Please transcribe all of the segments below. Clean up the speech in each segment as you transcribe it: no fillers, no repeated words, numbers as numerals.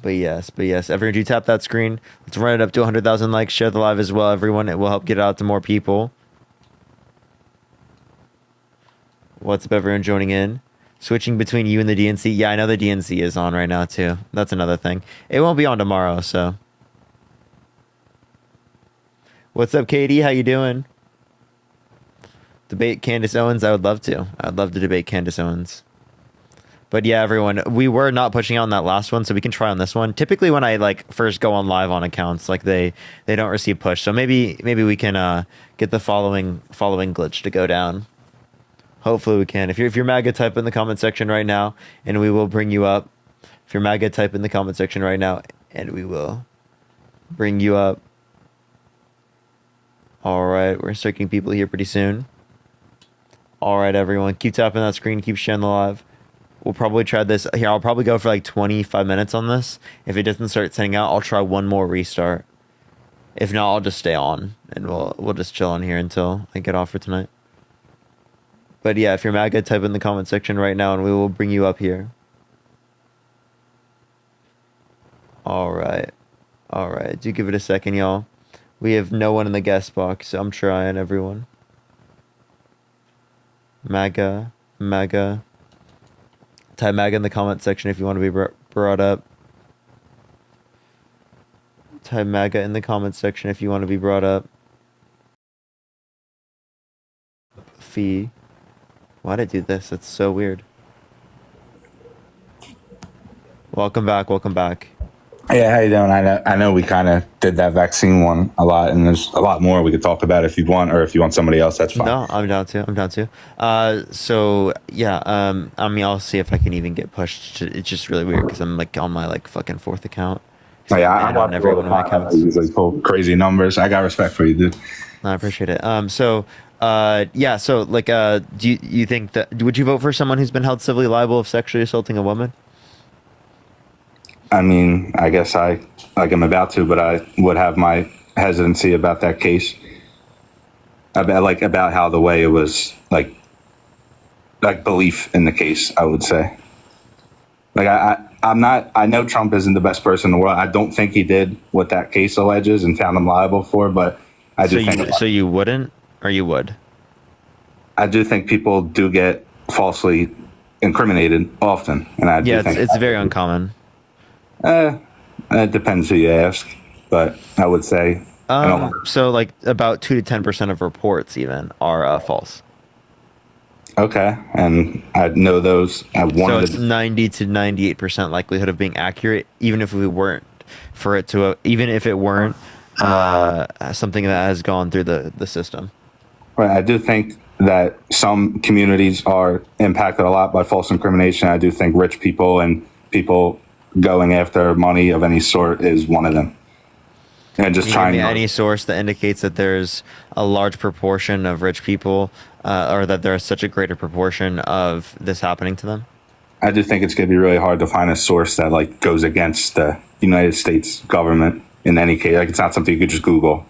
But yes, everyone do tap that screen. Let's run it up to 100,000 likes. Share the live as well, everyone. It will help get it out to more people. What's up, everyone joining in? Switching between you and the DNC. Yeah, I know the DNC is on right now, too. That's another thing. It won't be on tomorrow, so. What's up, Katie? How you doing? Debate Candace Owens? I would love to. I'd love to debate Candace Owens. But yeah, everyone, we were not pushing out on that last one, so we can try on this one. Typically, when I like first go on live on accounts, like they don't receive push. So maybe we can get the following glitch to go down. Hopefully we can. If you're MAGA, type in the comment section right now, and we will bring you up. If you're MAGA, type in the comment section right now, and we will bring you up. All right, we're starting people here pretty soon. All right, everyone, keep tapping that screen, keep sharing the live. We'll probably try this here. I'll probably go for like 25 minutes on this. If it doesn't start sending out, I'll try one more restart. If not, I'll just stay on, and we'll just chill on here until I get off for tonight. But yeah, if you're MAGA, type in the comment section right now, and we will bring you up here. All right. Do give it a second, y'all. We have no one in the guest box, so I'm trying, everyone. MAGA. Type MAGA in the comment section if you want to be brought up. Type MAGA in the comment section if you want to be brought up. Fee. Why'd I do this? That's so weird. Welcome back. Yeah, how you doing? I know we kind of did that vaccine one a lot, and there's a lot more we could talk about if you want, or if you want somebody else, that's fine. No, I'm down to. So yeah, I mean, I'll see if I can even get pushed. It's just really weird because I'm like on my like fucking fourth account. Oh, yeah, I'm on every one of my accounts. Like pull crazy numbers. I got respect for you, dude. I appreciate it. So like, do you think that would you vote for someone who's been held civilly liable of sexually assaulting a woman? I mean, I guess I'm about to, but I would have my hesitancy about that case. About how the way it was like belief in the case, I would say. I know Trump isn't the best person in the world. I don't think he did what that case alleges and found him liable for, but I do think. So you wouldn't, or you would? I do think people do get falsely incriminated often, and I do think it's very uncommon. It depends who you ask, but I would say. So like about 2 to 10% of reports even are false. Okay, and I know those. So it's 90 to 98% likelihood of being accurate, even if we weren't even if it weren't something that has gone through the system. Right, I do think that some communities are impacted a lot by false incrimination. I do think rich people and people going after money of any sort is one of them. And just trying to any source that indicates that there's a large proportion of rich people or that there's such a greater proportion of this happening to them. I do think it's going to be really hard to find a source that like goes against the United States government in any case. Like it's not something you could just Google.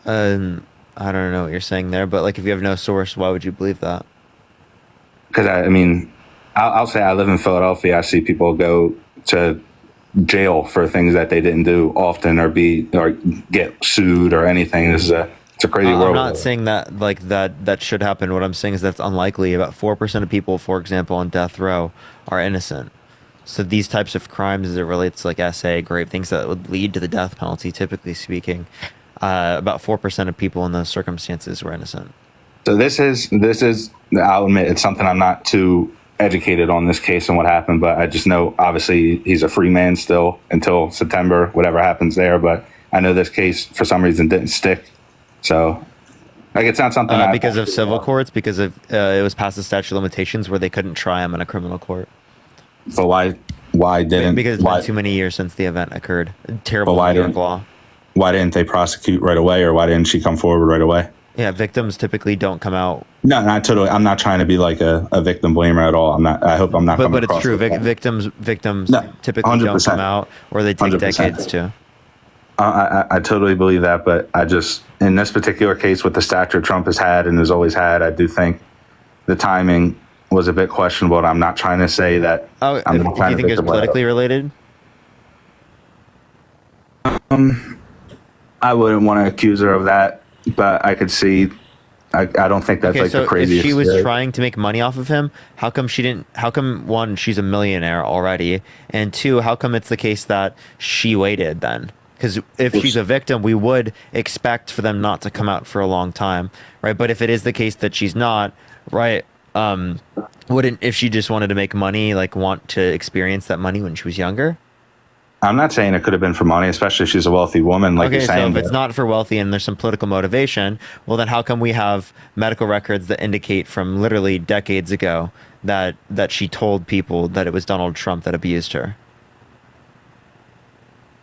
I don't know what you're saying there, but like if you have no source, why would you believe that? Because I mean, I'll say I live in Philadelphia. I see people go to jail for things that they didn't do often, or get sued or anything. It's a crazy world. I'm not saying that like that should happen. What I'm saying is that's unlikely. About 4% of people, for example, on death row are innocent. So these types of crimes, as it relates to like SA, grave things that would lead to the death penalty, typically speaking, about 4% of people in those circumstances were innocent. So this is. I'll admit it's something I'm not too educated on this case and what happened, but I just know obviously he's a free man still until September, whatever happens there. But I know this case for some reason didn't stick. So like it's not something because of civil courts, because of it was past the statute of limitations where they couldn't try him in a criminal court. So why didn't? Because it's been too many years since the event occurred. Terrible New York law. Why didn't they prosecute right away, or why didn't she come forward right away? Yeah, victims typically don't come out. No, not totally. I'm not trying to be like a victim blamer at all. I'm not. I hope I'm not. But it's true. Victims typically 100%. Don't come out, or they take 100%. Decades to. I totally believe that, but I just in this particular case with the stature Trump has had and has always had, I do think the timing was a bit questionable. And I'm not trying to say that. Do you think it was politically related? I wouldn't want to accuse her of that, but I could see. I don't think that's Okay, like so the if craziest. she was theory. trying to make money off of him, how come she didn't? How come one, she's a millionaire already, and two, how come it's the case that she waited then? Because if she's a victim, we would expect for them not to come out for a long time, right? But if it is the case that she's not, right? Wouldn't if she just wanted to make money, like want to experience that money when she was younger? I'm not saying it could have been for money, especially if she's a wealthy woman, like you're Okay, so saying. if it's not for wealthy and there's some political motivation, well, then how come we have medical records that indicate from literally decades ago that she told people that it was Donald Trump that abused her?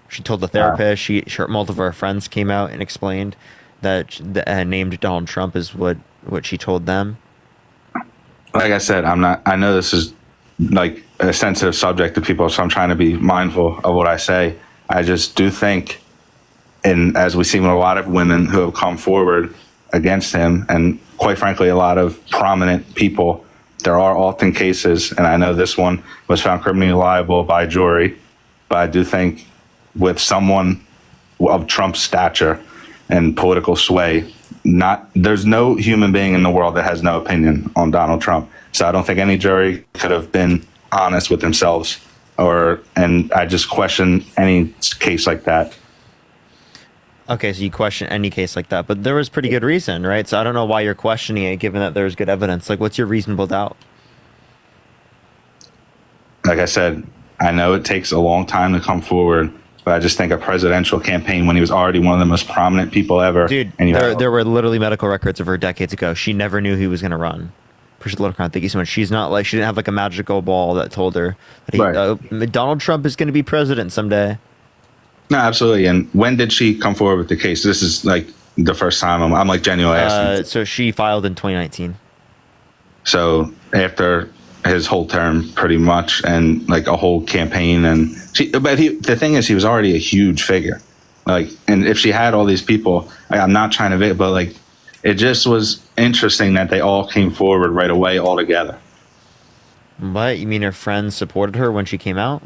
She told the therapist. Multiple of her friends came out and explained that named Donald Trump is what she told them. Like I said, I'm not. I know this is like a sensitive subject to people, so I'm trying to be mindful of what I say. I just do think, and as we see with a lot of women who have come forward against him, and quite frankly, a lot of prominent people, there are often cases, and I know this one was found criminally liable by jury, but I do think with someone of Trump's stature and political sway, not there's no human being in the world that has no opinion on Donald Trump. So I don't think any jury could have been honest with themselves, and I just question any case like that. Okay, so you question any case like that, but there was pretty good reason, right? So I don't know why you're questioning it, given that there's good evidence. Like, what's your reasonable doubt? Like I said, I know it takes a long time to come forward, but I just think a presidential campaign when he was already one of the most prominent people ever. Dude, and there were literally medical records of her decades ago. She never knew he was going to run. Appreciate the little crown. Thank you so much. She's not like, she didn't have like a magical ball that told her that Donald Trump is going to be president someday. No, absolutely. And when did she come forward with the case? This is like the first time I'm like genuinely asking. So she filed in 2019. So after his whole term, pretty much, and like a whole campaign, and the thing is, he was already a huge figure. Like, and if she had all these people, I'm not trying to, but like, it just was interesting that they all came forward right away, all together. What, you mean her friends supported her when she came out?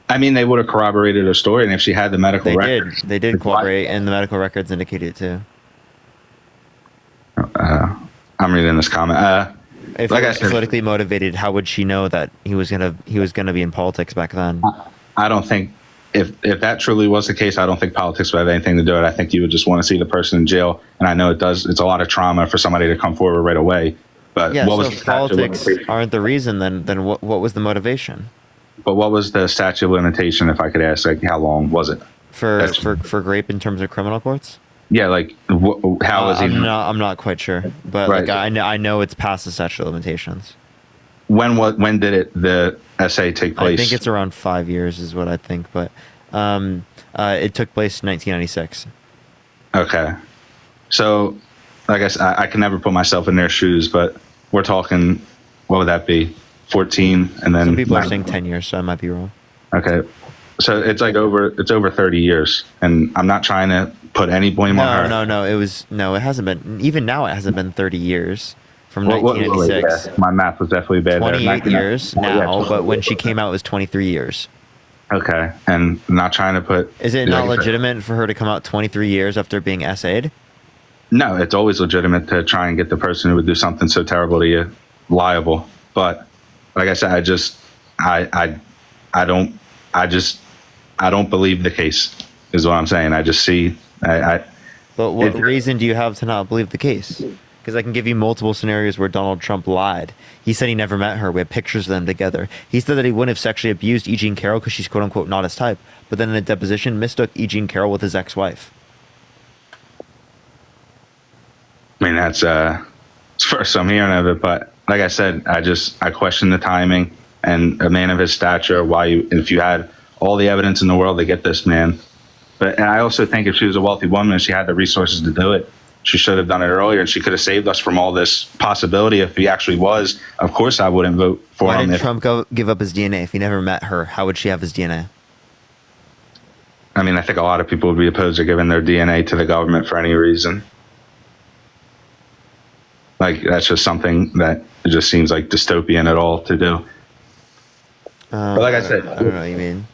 I mean, they would have corroborated her story, and if she had the medical records, they did corroborate, and the medical records indicated it too. I'm reading this comment. If like it was politically motivated, how would she know that he was gonna be in politics back then? I don't think if that truly was the case, I don't think politics would have anything to do with it. I think you would just want to see the person in jail, and I know it does. It's a lot of trauma for somebody to come forward right away. But yeah, what so was if politics aren't the reason, then what was the motivation? But what was the statute of limitation, if I could ask? Like, how long was it for rape in terms of criminal courts? Yeah, like how was he? I'm not quite sure, but right. Like I know it's past the statute of limitations. When did the essay take place? I think it's around 5 years, is what I think, but it took place in 1996. Okay, so I guess I can never put myself in their shoes, but we're talking, what would that be? 14, and then some people are saying 10 years, so I might be wrong. Okay, so it's like over 30 years, and I'm not trying to put any blame on her. No, it hasn't been. Even now, it hasn't been 30 years from 1996. Yeah, my math was definitely bad. 28 years now, but when she came out, it was 23 years. Okay, and not trying to put. Is it not legitimate for her to come out 23 years after being essayed? No, it's always legitimate to try and get the person who would do something so terrible to you liable. But like I said, I don't believe the case, is what I'm saying. I just see. But what reason do you have to not believe the case? Because I can give you multiple scenarios where Donald Trump lied. He said he never met her. We have pictures of them together. He said that he wouldn't have sexually abused E. Jean Carroll because she's quote unquote not his type. But then in a deposition, mistook E. Jean Carroll with his ex-wife. I mean, that's first I'm hearing of it, but like I said, I question the timing, and a man of his stature, if you had all the evidence in the world to get this man. But I also think if she was a wealthy woman and she had the resources to do it, she should have done it earlier, and she could have saved us from all this possibility if he actually was. Of course, I wouldn't vote for him. Why did Trump give up his DNA? If he never met her, how would she have his DNA? I mean, I think a lot of people would be opposed to giving their DNA to the government for any reason. Like, that's just something that it just seems like dystopian at all to do. But like I said, I don't know what you mean.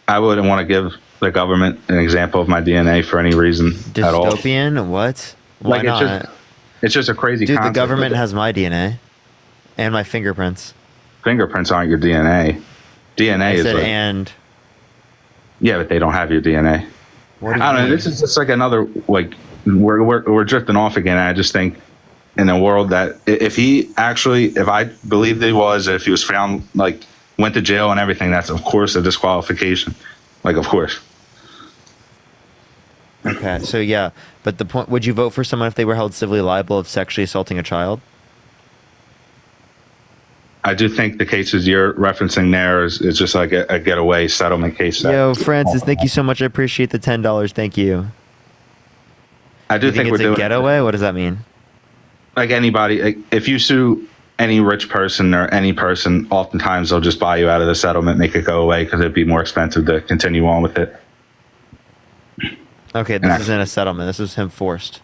I wouldn't want to give the government an example of my DNA for any reason at all. Dystopian? What? Why Like not? it's just a crazy Dude, the concept. government has my DNA and my fingerprints. Fingerprints aren't your DNA. DNA I is said, like, and yeah, but they don't have your DNA. what do you I don't know. mean? This is just like another like we're drifting off again. I just think in a world that if I believed he was, if he was found like went to jail and everything, that's of course a disqualification. Like of course. Okay, so yeah, but the point: would you vote for someone if they were held civilly liable of sexually assaulting a child? I do think the cases you're referencing there is just like a getaway settlement case. Yo, Francis, thank you so much. I appreciate the $10. Thank you. I do You think think we're it's a doing getaway? What does that mean? like anybody. Like, if you sue any rich person or any person, oftentimes they'll just buy you out of the settlement, make it go away because it'd be more expensive to continue on with it. Okay, this isn't a settlement. This was him forced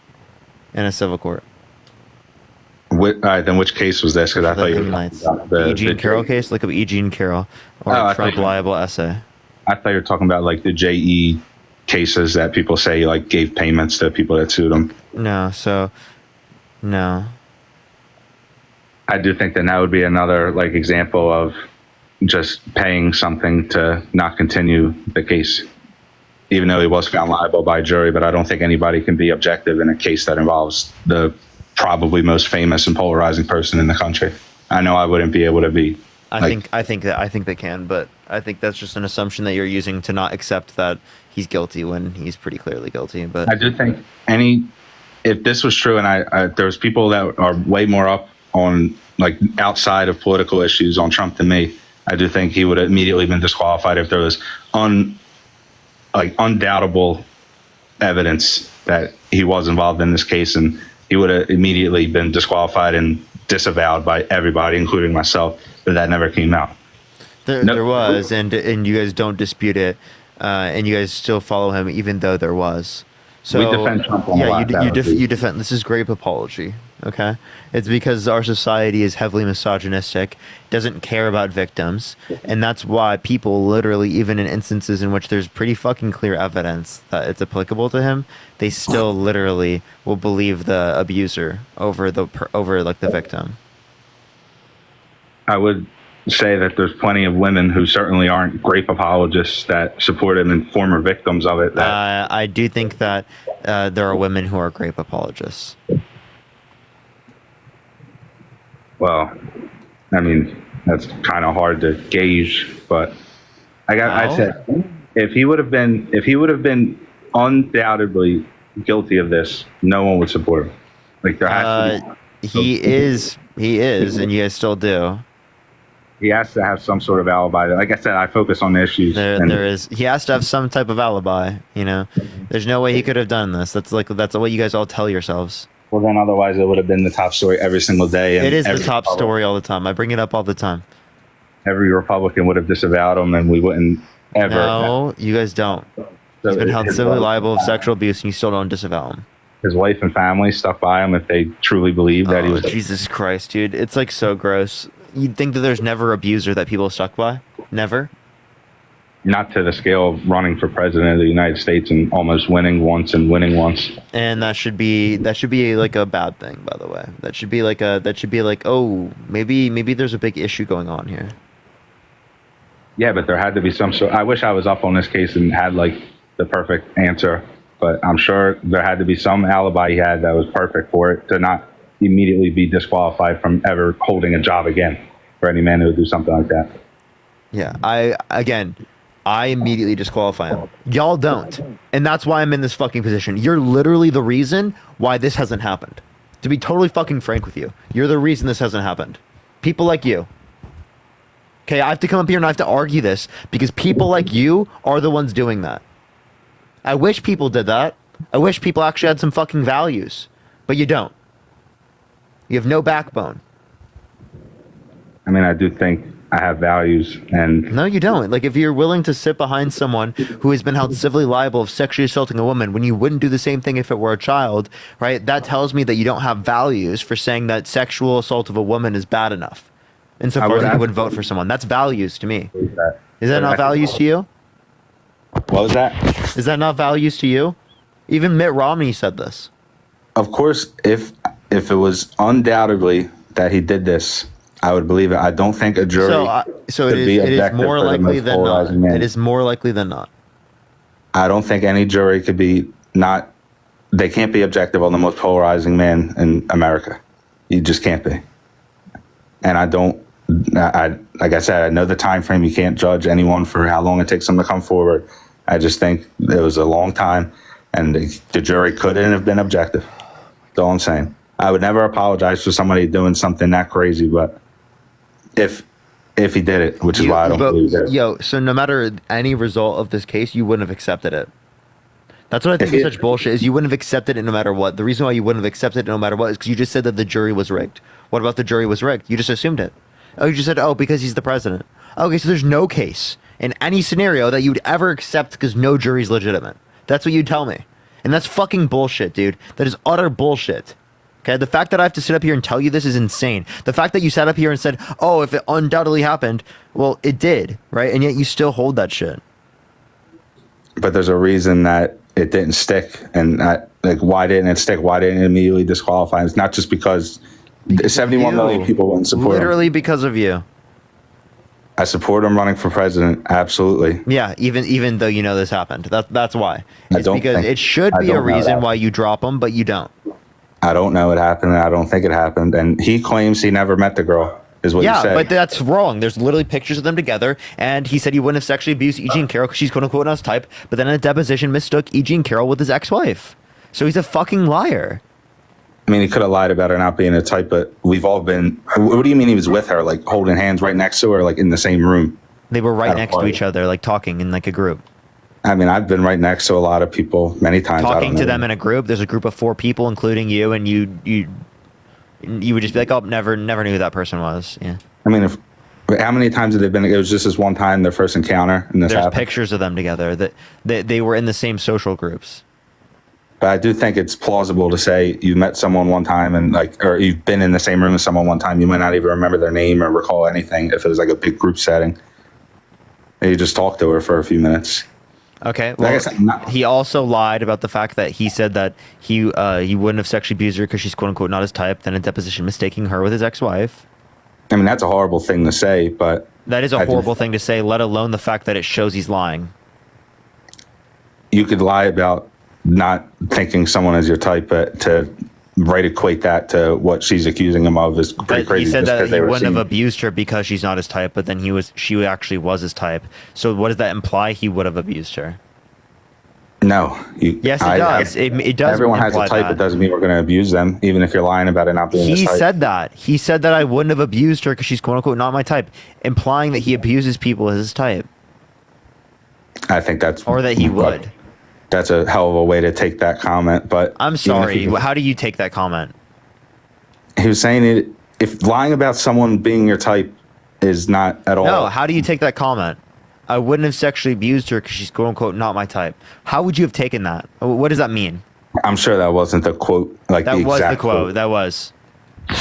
in a civil court. Then which case was this? Because I thought you were Lights. talking about the Eugene Carroll case. Look up Eugene Carroll or Oh, I Trump thought you- liable essay. I thought you were talking about like the JE cases that people say like gave payments to people that sued them. No, so no. I do think that would be another like example of just paying something to not continue the case, even though he was found liable by jury. But I don't think anybody can be objective in a case that involves the probably most famous and polarizing person in the country. I know I wouldn't be able to be. I think they can, but I think that's just an assumption that you're using to not accept that he's guilty when he's pretty clearly guilty. But I do think if this was true, and there's people that are way more up on like outside of political issues on Trump than me. I do think he would have immediately been disqualified if there was undoubtable evidence that he was involved in this case, and he would have immediately been disqualified and disavowed by everybody, including myself. But that never came out. There was, and you guys don't dispute it, and you guys still follow him even though there was. So We defend Trump a lot. you defend. This is grape apology. Okay, it's because our society is heavily misogynistic, doesn't care about victims, and that's why people literally, even in instances in which there's pretty fucking clear evidence that it's applicable to him, they still literally will believe the abuser over like the victim. I would say that there's plenty of women who certainly aren't grape apologists that support him and former victims of it. I do think that there are women who are grape apologists. Well, I mean, that's kind of hard to gauge, but I'd say if he would have been undoubtedly guilty of this, no one would support him. Like there has to be. He is, and you guys still do. He has to have some sort of alibi. Like I said, I focus on the issues. There is. He has to have some type of alibi. You know, there's no way he could have done this. That's what you guys all tell yourselves. Well, then otherwise it would have been the top story every single day. And it is the top story all the time. I bring it up all the time. Every Republican would have disavowed him, and we wouldn't ever. No, you guys don't. He's been held civilly liable of sexual abuse, and you still don't disavow him. His wife and family stuck by him if they truly believed that he was. Jesus Christ, dude! It's like so gross. You'd think that there's never abuser that people stuck by. Never. Not to the scale of running for president of the United States and almost winning once and winning once. And that should be like a bad thing, by the way. That should be like oh, maybe there's a big issue going on here. Yeah, but there had to be some sort. I wish I was up on this case and had like the perfect answer, but I'm sure there had to be some alibi he had that was perfect for it to not immediately be disqualified from ever holding a job again for any man who would do something like that. Yeah, I immediately disqualify him. Y'all don't. And that's why I'm in this fucking position. You're literally the reason why this hasn't happened. To be totally fucking frank with you, you're the reason this hasn't happened. People like you. Okay, I have to come up here and I have to argue this because people like you are the ones doing that. I wish people did that. I wish people actually had some fucking values. But you don't. You have no backbone. I mean, I do think I have values, and no, you don't. Like, if you're willing to sit behind someone who has been held civilly liable of sexually assaulting a woman when you wouldn't do the same thing if it were a child, right? That tells me that you don't have values for saying that sexual assault of a woman is bad enough. Insofar as you would vote for someone. That's values to me. Is that not values to you? What was that? Is that not values to you? Even Mitt Romney said this. Of course, if it was undoubtedly that he did this, I would believe it. I don't think a jury So could be it is objective more for the likely most than not. polarizing man. It is more likely than not. I don't think any jury could be not. They can't be objective on the most polarizing man in America. You just can't be. And I don't. I like I said, I know the time frame. You can't judge anyone for how long it takes them to come forward. I just think it was a long time, and the jury couldn't have been objective. That's all I'm saying. I would never apologize for somebody doing something that crazy, but if he did it, which is why I don't believe it. Yo, so no matter any result of this case, you wouldn't have accepted it. That's what I think is such bullshit, is you wouldn't have accepted it no matter what. The reason why you wouldn't have accepted it no matter what is because you just said that the jury was rigged. What about the jury was rigged? You just assumed it. Oh, you just said, oh, because he's the president. Okay, so there's no case in any scenario that you'd ever accept because no jury's legitimate. That's what you'd tell me. And that's fucking bullshit, dude. That is utter bullshit. Okay, the fact that I have to sit up here and tell you this is insane. The fact that you sat up here and said, oh, if it undoubtedly happened, well, it did, right? And yet you still hold that shit. But there's a reason that it didn't stick. And why didn't it stick? Why didn't it immediately disqualify? It's not just because 71 million people wouldn't support literally him. Because of you. I support him running for president. Absolutely. Yeah, even though you know this happened. That's why. It's don't because think- it should I be don't a know reason that. why you drop him, but you don't. I don't know it happened. I don't think it happened. And he claims he never met the girl, is what you Yeah, say. but that's wrong. There's literally pictures of them together, and he said he wouldn't have sexually abused E. Jean Carroll because she's quote unquote not his type, but then in a deposition mistook E. Jean Carroll with his ex-wife. So he's a fucking liar. I mean, he could have lied about her not being a type, but we've all been. What do you mean he was with her, like holding hands right next to her, like in the same room? They were right At a next to party. each other, like talking in like a group. I mean, I've been right next to a lot of people many times. I Talking don't to know. them in a group. There's a group of 4 people, including you, and you would just be like, oh, never knew who that person was. Yeah. I mean, how many times have they been? It was just this one time, their first encounter, and this There's happened. pictures of them together. That they were in the same social groups. But I do think it's plausible to say you met someone one time and or you've been in the same room as someone one time. You might not even remember their name or recall anything if it was like a big group setting. And you just talked to her for a few minutes. Okay. Well, he also lied about the fact that he said that he wouldn't have sexually abused her because she's quote unquote not his type. Then a deposition mistaking her with his ex-wife. I mean, that's a horrible thing to say, but That is a horrible thing to say. Let alone the fact that it shows he's lying. you could lie about not thinking someone is your type, but to equate that to what she's accusing him of is pretty But crazy. he said just that 'cause he they were wouldn't have seen. abused her because she's not his type, but then she actually was his type. So what does that imply? He would have abused her. No. Yes, it does. It does. Everyone has a imply type. that. It doesn't mean we're going to abuse them, even if you're lying about it not being his He type. said that. He said that I wouldn't have abused her because she's quote unquote not my type, implying that he abuses people as his type, I think that's... or that he would. That's a hell of a way to take that comment, but... I'm even if sorry. you- How do you take that comment? He was saying it, if lying about someone being your type is not at all... No. How do you take that comment? I wouldn't have sexually abused her because she's quote unquote not my type. How would you have taken that? What does that mean? I'm sure that wasn't the quote. Like That the was the exact quote. That was. All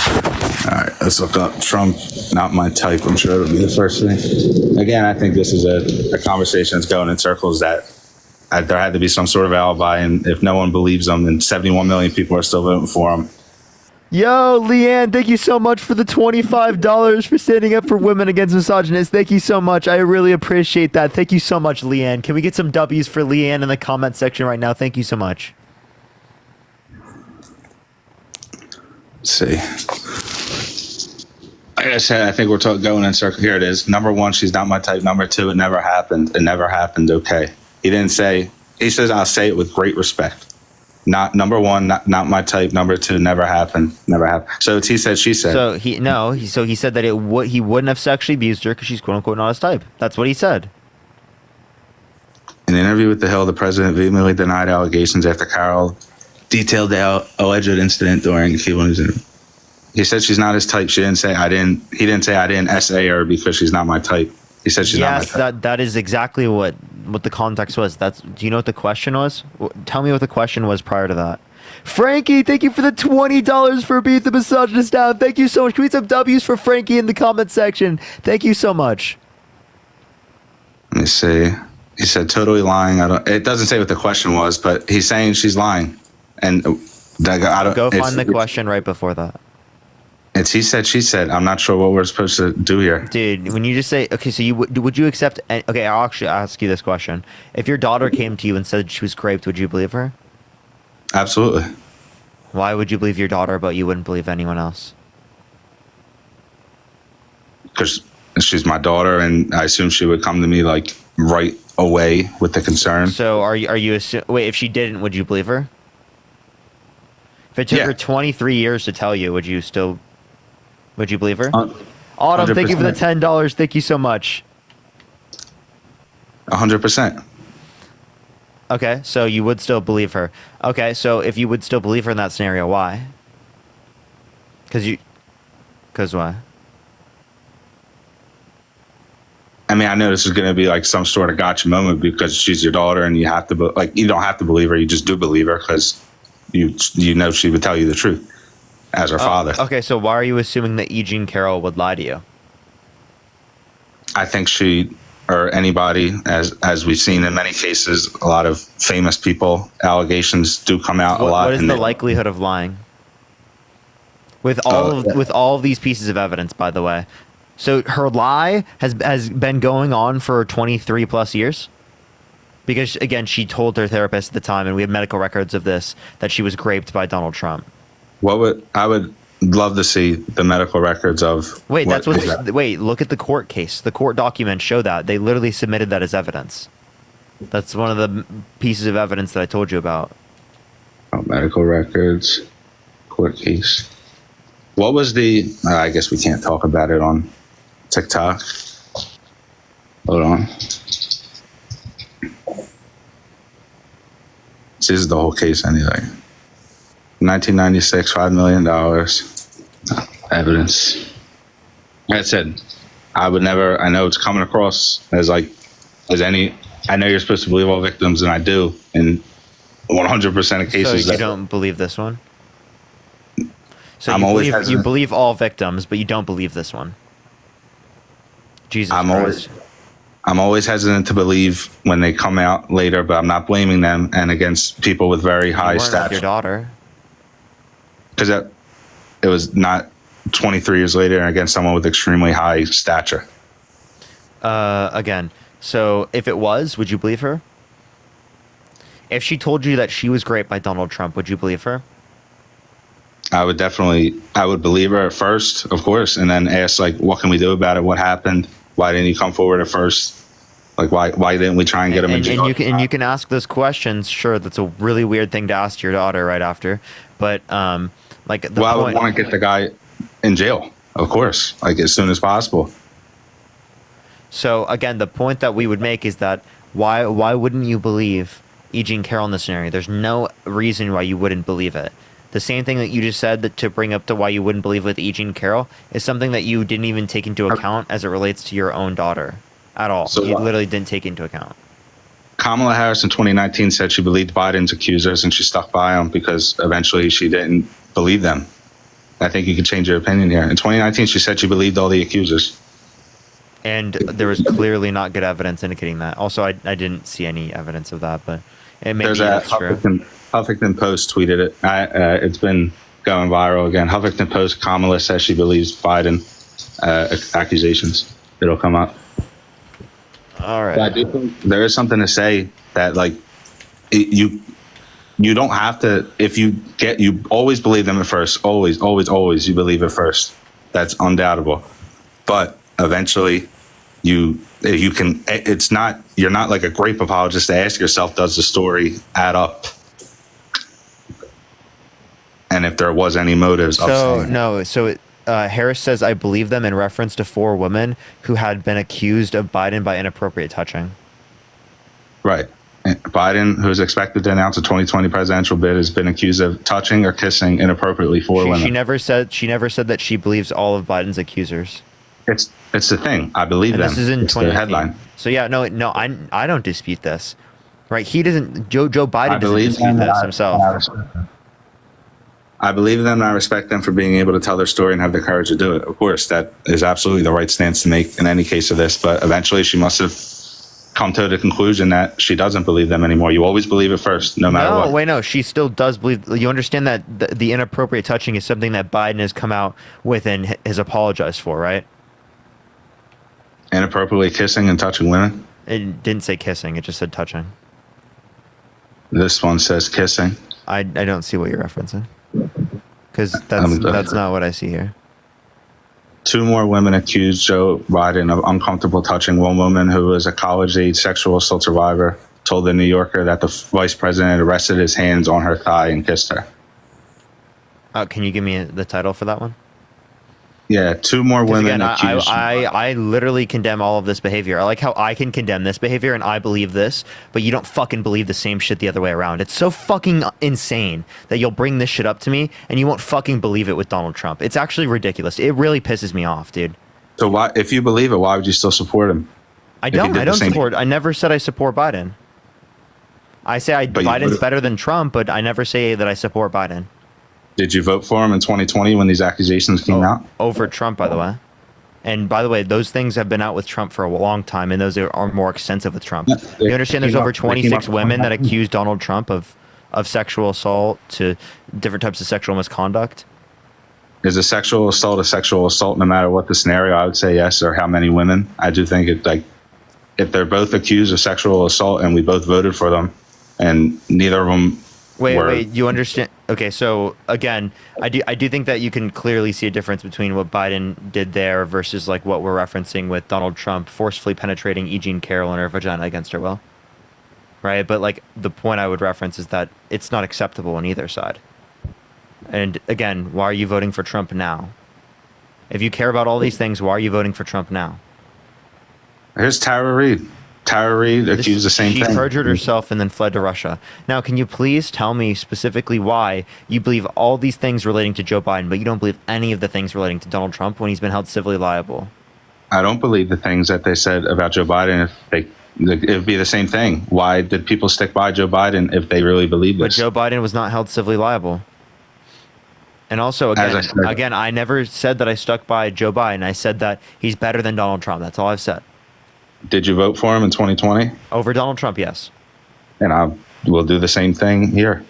right, let's look up Trump, not my type. I'm sure it'll be the first thing. Again, I think this is a conversation that's going in circles that there had to be some sort of alibi, and if no one believes them, and 71 million people are still voting for him. Yo, Leanne, thank you so much for the $25 for standing up for women against misogynists. Thank you so much. I really appreciate that. Thank you so much, Leanne. Can we get some W's for Leanne in the comment section right now? Thank you so much. Let's see. Like I said, I think we're going in circles. Here it is. Number 1, she's not my type. Number 2, it never happened. It never happened. Okay. He didn't say, he says, I'll say it with great respect. Not number 1, not my type. Number 2, never happened. Never happened. So it's he said, she said. So he said that he wouldn't have sexually abused her because she's quote unquote not his type. That's what he said. In an interview with The Hill, the president vehemently denied allegations after Carroll detailed the alleged incident during Cubans' interview. He said she's not his type. She didn't say I didn't. He didn't say I didn't SA her because she's not my type. He said she's not my type. Yes, that is exactly what the context was. Do you know what the question was? Tell me what the question was prior to that. Frankie, thank you for the $20 for Beat the Misogynist Down. Thank you so much. Can we get some W's for Frankie in the comment section? Thank you so much. Let me see. He said totally lying. It doesn't say what the question was, but he's saying she's lying. And I don't Go find the question right before that. It's he said, she said. I'm not sure what we're supposed to do here. Dude, when you just say, okay, so would you accept, okay, I'll actually ask you this question. If your daughter came to you and said she was raped, would you believe her? Absolutely. Why would you believe your daughter, but you wouldn't believe anyone else? Because she's my daughter, and I assume she would come to me like right away with the concern. So are you wait, if she didn't, would you believe her? If it took her 23 years to tell you, would you believe her? Autumn, thank you for the $10. Thank you so much. 100%. Okay, so you would still believe her. Okay, so if you would still believe her in that scenario, why? Because why? I mean, I know this is going to be like some sort of gotcha moment because she's your daughter, and you have to you don't have to believe her. You just do believe her because you know she would tell you the truth as her father. Okay, so why are you assuming that E. Jean Carroll would lie to you? I think she or anybody, as we've seen in many cases, a lot of famous people, allegations do come out a lot. What is the likelihood of lying? With all of these pieces of evidence, by the way. So her lie has been going on for 23 plus years? Because, again, she told her therapist at the time, and we have medical records of this, that she was raped by Donald Trump. I would love to see the medical records of. Wait, look at the court case. The court documents show that. They literally submitted that as evidence. That's one of the pieces of evidence that I told you about. Medical records, court case. What was the. I guess we can't talk about it on TikTok. Hold on. This is the whole case anyway. 1996, $5 million. Evidence. Like I said, I would never, I know it's coming across as I know you're supposed to believe all victims, and I do in 100% of cases. So you don't believe this one? So you believe all victims, but you don't believe this one? Jesus Christ. I'm always hesitant to believe when they come out later, but I'm not blaming them and against people with very high stature. With your daughter. Because it was not 23 years later and against someone with extremely high stature. Again, so if it was, would you believe her? If she told you that she was raped by Donald Trump, would you believe her? I would believe her at first, of course, and then ask, like, what can we do about it? What happened? Why didn't you come forward at first? Like, why didn't we try and get him in jail? And you can ask those questions. Sure, that's a really weird thing to ask your daughter right after. But, I would want to get the guy in jail, of course, like, as soon as possible. So, again, the point that we would make is that why wouldn't you believe E. Jean Carroll in this scenario? There's no reason why you wouldn't believe it. The same thing that you just said that to bring up to why you wouldn't believe with E. Jean Carroll is something that you didn't even take into account as it relates to your own daughter at all. So you literally didn't take into account. Kamala Harris in 2019 said she believed Biden's accusers and she stuck by them because eventually she didn't believe them. I think you could change your opinion here. In 2019, she said she believed all the accusers. And there was clearly not good evidence indicating that. Also, I didn't see any evidence of that, but it may be that's true. Huffington Post tweeted it. It's been going viral again. Huffington Post, Kamala says she believes Biden accusations. It'll come up. All right. But I do think there is something to say that, like, you don't have to, you always believe them at first. Always you believe it first. That's undoubtable. But eventually you're not like a grape apologist to ask yourself, does the story add up? And if there was any motives. Harris says, I believe them in reference to 4 women who had been accused of Biden by inappropriate touching. Right. Biden, who is expected to announce a 2020 presidential bid, has been accused of touching or kissing inappropriately 4 women. She never said that she believes all of Biden's accusers. It's the thing. I believe them. This is in 2019. The headline. So no, I don't dispute this. Right? He doesn't. Joe Biden doesn't dispute this himself. I believe them and I respect them for being able to tell their story and have the courage to do it. Of course, that is absolutely the right stance to make in any case of this. But eventually she must have come to the conclusion that she doesn't believe them anymore. You always believe it first, no matter No, what. wait, no. She still does believe. You understand that the inappropriate touching is something that Biden has come out with and has apologized for, right? Inappropriately kissing and touching women. It didn't say kissing. It just said touching. This one says kissing. I don't see what you're referencing, because I'm that's not what I see here. 2 more women accused Joe Biden of uncomfortable touching. One woman who was a college-age sexual assault survivor told the New Yorker that the vice president arrested his hands on her thigh and kissed her. Can you give me the title for that one? Yeah, 2 more women Again, accused. I literally condemn all of this behavior. I like how I can condemn this behavior and I believe this, but you don't fucking believe the same shit the other way around. It's so fucking insane that you'll bring this shit up to me and you won't fucking believe it with Donald Trump. It's actually ridiculous. It really pisses me off, dude. So why, if you believe it, why would you still support him? I don't support. I never said I support Biden. I say Biden's better than Trump, but I never say that I support Biden. Did you vote for him in 2020 when these accusations came out? Over Trump, by the way. And by the way, those things have been out with Trump for a long time, and those are more extensive with Trump. You understand there's over 26 women that accuse Donald Trump of sexual assault to different types of sexual misconduct? Is a sexual assault no matter what the scenario? I would say yes, or how many women. I do think it, like, if they're both accused of sexual assault and we both voted for them and neither of them Wait, you understand? Okay, so again, I do think that you can clearly see a difference between what Biden did there versus like what we're referencing with Donald Trump forcefully penetrating E. Jean Carroll in her vagina against her will. Right? But like the point I would reference is that it's not acceptable on either side. And again, why are you voting for Trump now? If you care about all these things, why are you voting for Trump now? Here's Tara Reid. Tara Reid accused the same thing. She perjured herself and then fled to Russia. Now, can you please tell me specifically why you believe all these things relating to Joe Biden, but you don't believe any of the things relating to Donald Trump when he's been held civilly liable? I don't believe the things that they said about Joe Biden. It'd be the same thing. Why did people stick by Joe Biden if they really believe this? But Joe Biden was not held civilly liable. And also, again, I never said that I stuck by Joe Biden. I said that he's better than Donald Trump. That's all I've said. Did you vote for him in 2020? Over Donald Trump, yes. And I will do the same thing here.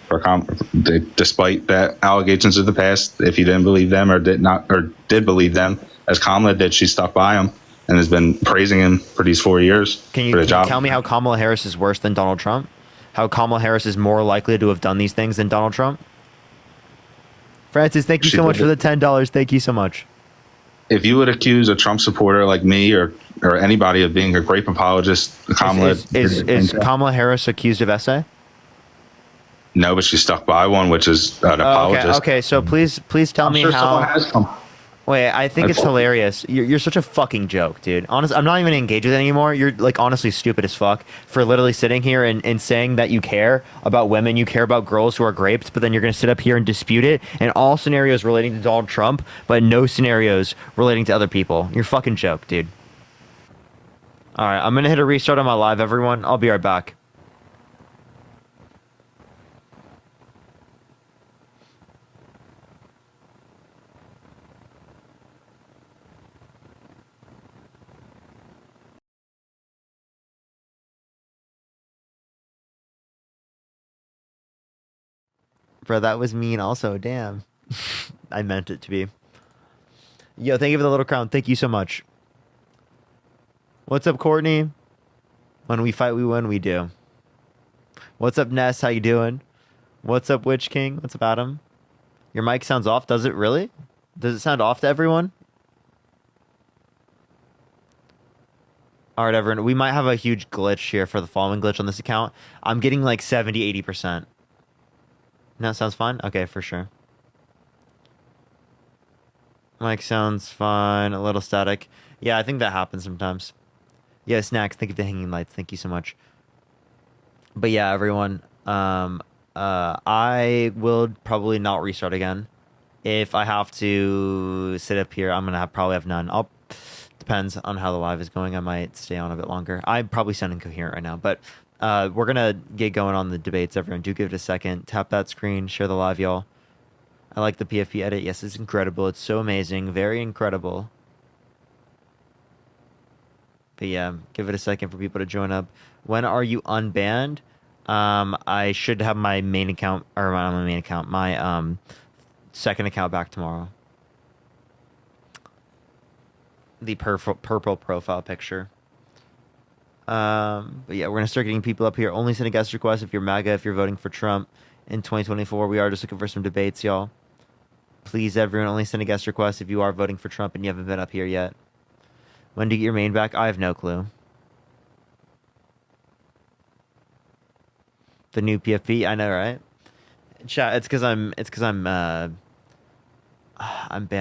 Despite the allegations of the past, if you didn't believe them or did believe them, as Kamala did, she stuck by him and has been praising him for these 4 years. Can you tell me how Kamala Harris is worse than Donald Trump? How Kamala Harris is more likely to have done these things than Donald Trump? Francis, thank you so much for the $10. Thank you so much. If you would accuse a Trump supporter like me or anybody of being a grape apologist, Kamala is Kamala Harris accused of essay? No, but she stuck by one, which is an apologist. Okay, so please tell me how. Wait, I think it's hilarious. You're such a fucking joke, dude. Honestly, I'm not even engaged with it anymore. You're like honestly stupid as fuck for literally sitting here and saying that you care about women, you care about girls who are raped, but then you're gonna sit up here and dispute it in all scenarios relating to Donald Trump, but no scenarios relating to other people. You're a fucking joke, dude. All right, I'm gonna hit a restart on my live, everyone. I'll be right back. Bro, that was mean also. Damn. I meant it to be. Yo, thank you for the little crown. Thank you so much. What's up, Courtney? When we fight, we win, we do. What's up, Ness? How you doing? What's up, Witch King? What's up, Adam? Your mic sounds off. Does it really? Does it sound off to everyone? All right, everyone. We might have a huge glitch here for the following glitch on this account. I'm getting like 70, 80%. No, sounds fine? Okay, for sure. Mic sounds fine. A little static. Yeah, I think that happens sometimes. Yeah, Snacks, thank you for the hanging lights. Thank you so much. But yeah, everyone. I will probably not restart again. If I have to sit up here, I'm going to probably have none. Depends on how the live is going. I might stay on a bit longer. I'm probably sounding coherent right now, but... we're going to get going on the debates, everyone. Do give it a second. Tap that screen. Share the live, y'all. I like the PFP edit. Yes, it's incredible. It's so amazing. Very incredible. But yeah, give it a second for people to join up. When are you unbanned? I should have my main account, or not my main account, my second account back tomorrow. The purple profile picture. But yeah, we're gonna start getting people up here. Only send a guest request if you're MAGA, if you're voting for Trump in 2024. We are just looking for some debates, y'all. Please, everyone, only send a guest request if you are voting for Trump and you haven't been up here yet. When do you get your main back? I have no clue. The new PFP, I know, right? Chat. It's because I'm banned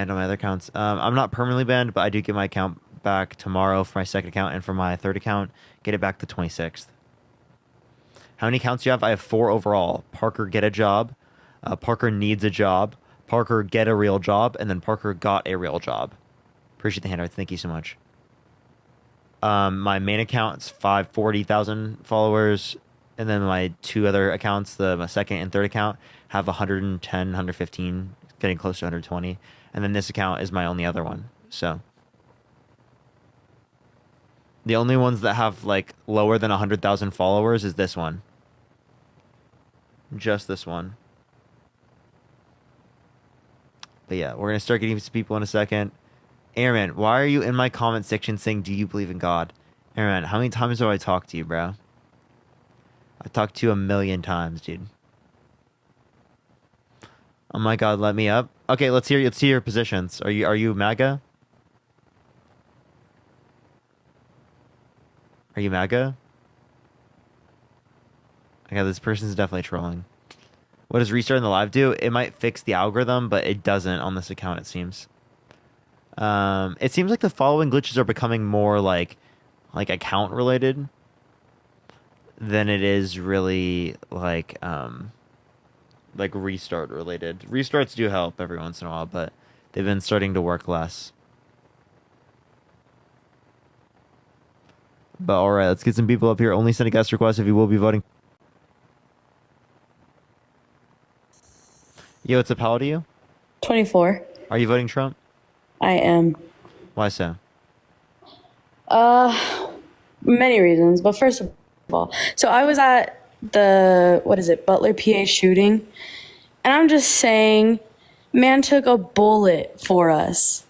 on my other accounts. I'm not permanently banned, but I do get my account back tomorrow for my second account, and for my third account, get it back the 26th. How many accounts do you have? I have 4 overall. Parker, get a job. Parker needs a job. Parker, get a real job. And then Parker got a real job. Appreciate the handouts. Thank you so much. My main account's 540,000 followers. And then my 2 other accounts, my second and third account, have 110, 115, getting close to 120. And then this account is my only other one. So the only ones that have like lower than 100,000 followers is this one. Just this one. But yeah, we're going to start getting some people in a second. Airman, why are you in my comment section saying, do you believe in God? Airman, how many times do I talk to you, bro? I talked to you 1,000,000 times, dude. Oh my God, let me up. Okay, let's see your positions. Are you MAGA? Are you MAGA? Okay, this person's definitely trolling. What does restarting the live do? It might fix the algorithm, but it doesn't on this account, it seems. It seems like the following glitches are becoming more like account related than it is really like restart related. Restarts do help every once in a while, but they've been starting to work less. But all right, let's get some people up here. Only send a guest request if you will be voting. Yo, what's up? How old are you? 24. Are you voting Trump? I am. Why so? Many reasons, but first of all, so I was at the, Butler, PA shooting, and I'm just saying, man took a bullet for us.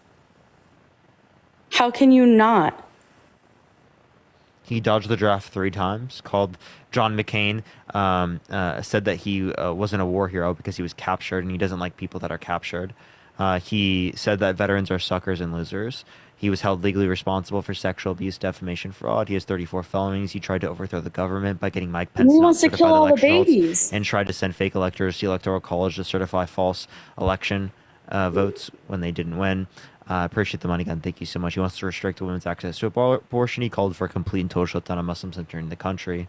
How can you not? He dodged the draft 3 times. Called John McCain. Said that he wasn't a war hero because he was captured, and he doesn't like people that are captured. He said that veterans are suckers and losers. He was held legally responsible for sexual abuse, defamation, fraud. He has 34 felonies. He tried to overthrow the government by getting Mike Pence He to not wants to certify kill the all the election results, babies. and tried to send fake electors to the Electoral College to certify false election votes when they didn't win. Appreciate the money gun. Thank you so much. He wants to restrict women's access to abortion. He called for a complete and total shutdown of Muslims entering the country.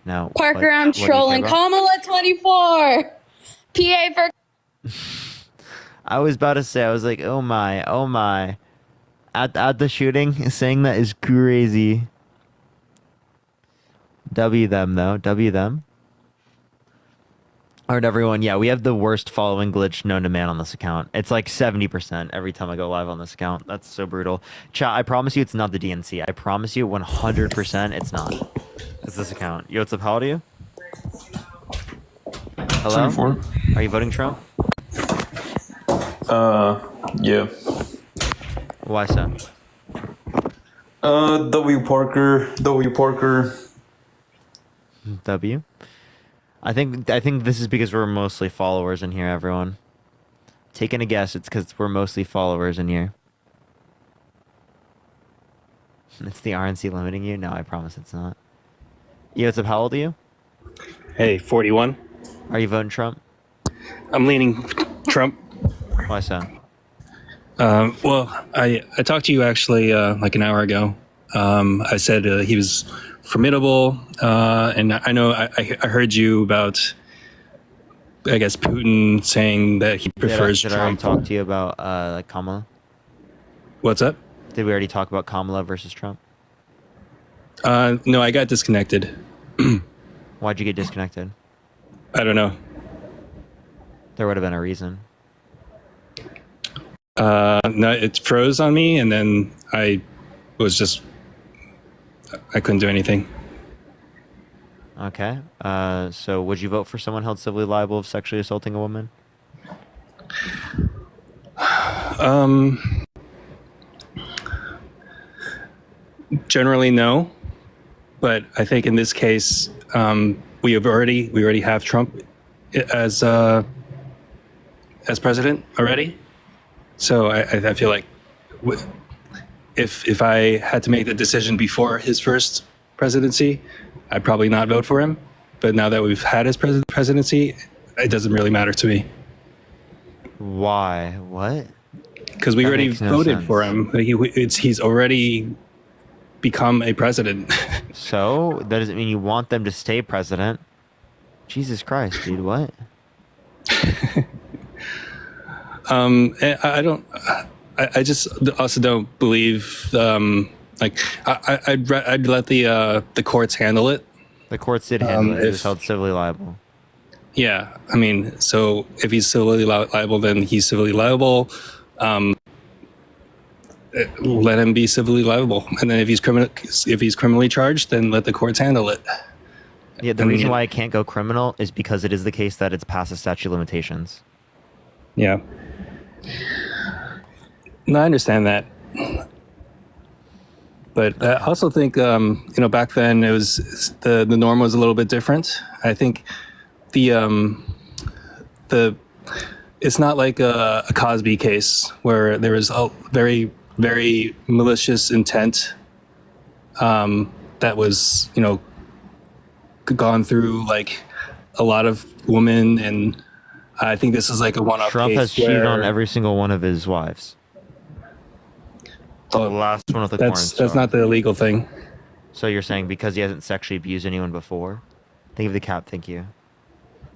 Now, Parker, I'm what do you care trolling. about? Kamala 24. PA for. I was about to say, I was like, oh my, oh my. At the shooting, saying that is crazy. W them, though. W them. All right, everyone. Yeah, we have the worst following glitch known to man on this account. It's like 70% every time I go live on this account. That's so brutal. Chat, I promise you it's not the DNC. I promise you 100% it's not. It's this account. Yo, what's up? How old are you? Hello? 24. Are you voting Trump? Yeah. Why so? W. Parker. W? I think this is because we're mostly followers in here, everyone. Taking a guess, it's because we're mostly followers in here. It's the RNC limiting you? No, I promise it's not. Yo, what's up? How old are you? Hey, 41. Are you voting Trump? I'm leaning Trump. Why so? Well, I talked to you actually like an hour ago. I said he was formidable, and I know I heard you about, I guess, Putin saying that he prefers Did I already Trump. talk to you about Kamala? What's up? Did we already talk about Kamala versus Trump? No, I got disconnected. Why'd you get disconnected? I don't know. There would have been a reason. No, it froze on me, and then I was just I couldn't do anything. Okay. So would you vote for someone held civilly liable of sexually assaulting a woman? Generally, no. But I think in this case, we already have Trump as president already. So I feel like if I had to make the decision before his first presidency, I'd probably not vote for him. But now that we've had his presidency, it doesn't really matter to me. Why? What? Because we That already makes no voted sense. for him. He's already become a president. So that doesn't mean you want them to stay president. Jesus Christ, dude, what? I don't. I just also don't believe. I'd let the courts handle it. The courts did handle it. He was if- held civilly liable. Yeah, I mean, so if he's civilly liable, then he's civilly liable. Let him be civilly liable, and then if he's criminally charged, then let the courts handle it. Yeah, the I mean, reason why it can't go criminal is because it is the case that it's past the statute of limitations. Yeah. No, I understand that. But I also think, back then it was the norm was a little bit different. I think the it's not like a Cosby case where there was a very, very malicious intent that was, gone through like a lot of women, and I think this is like a one-off Trump case has cheated on where- every single one of his wives. The last one with the corn That's star. not the illegal thing. So you're saying because he hasn't sexually abused anyone before? Thank you for the cap. Thank you.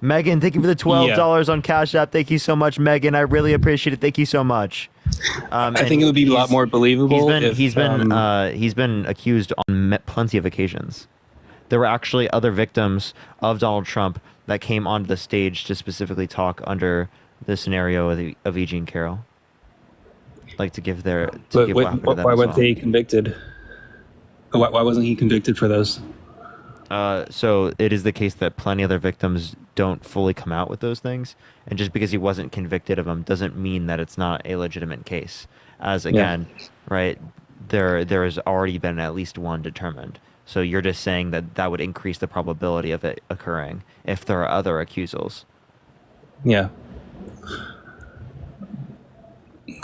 Megan, thank you for the $12 on Cash App. Thank you so much, Megan. I really appreciate it. Thank you so much. I think it would be a lot more believable. He's been accused on plenty of occasions. There were actually other victims of Donald Trump that came onto the stage to specifically talk under the scenario of E. Jean Carroll. Like to give their to give laughter to them why as weren't well. they convicted? Why wasn't he convicted for those? So it is the case that plenty other victims don't fully come out with those things, and just because he wasn't convicted of them doesn't mean that it's not a legitimate case. As again, right, there has already been at least one determined. So you're just saying that that would increase the probability of it occurring if there are other accusals. Yeah.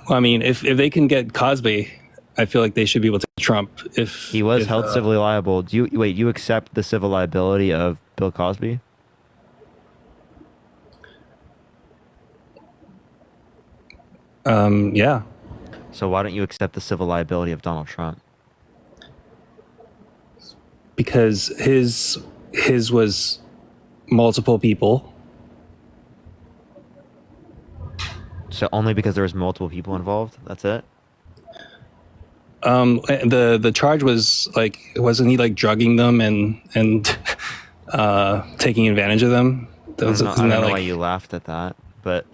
Well, I mean, if they can get Cosby, I feel like they should be able to get Trump. If He was held civilly liable. You accept the civil liability of Bill Cosby? Yeah. So why don't you accept the civil liability of Donald Trump? Because his was multiple people. So only because there was multiple people involved? That's it? The charge was like, wasn't he like drugging them and taking advantage of them? I don't know why you laughed at that, but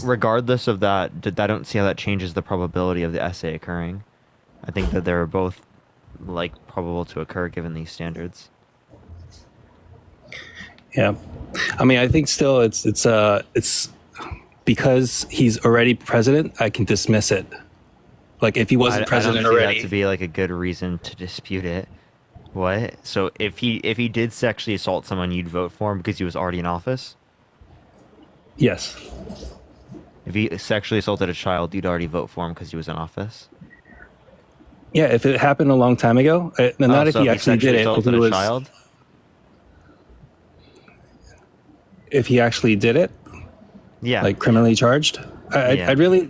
regardless of that, I don't see how that changes the probability of the essay occurring. I think that they're both like probable to occur given these standards. Yeah, I mean, I think still it's because he's already president. I can dismiss it. Like if he wasn't president I don't see already, that to be like a good reason to dispute it. What? So if he did sexually assault someone, you'd vote for him because he was already in office? yes. If he sexually assaulted a child, you'd already vote for him because he was in office? Yeah, if it happened a long time ago, not if So he actually did it. If, assaulted it a was, child? if he actually did it, Yeah. like criminally charged, Yeah. I really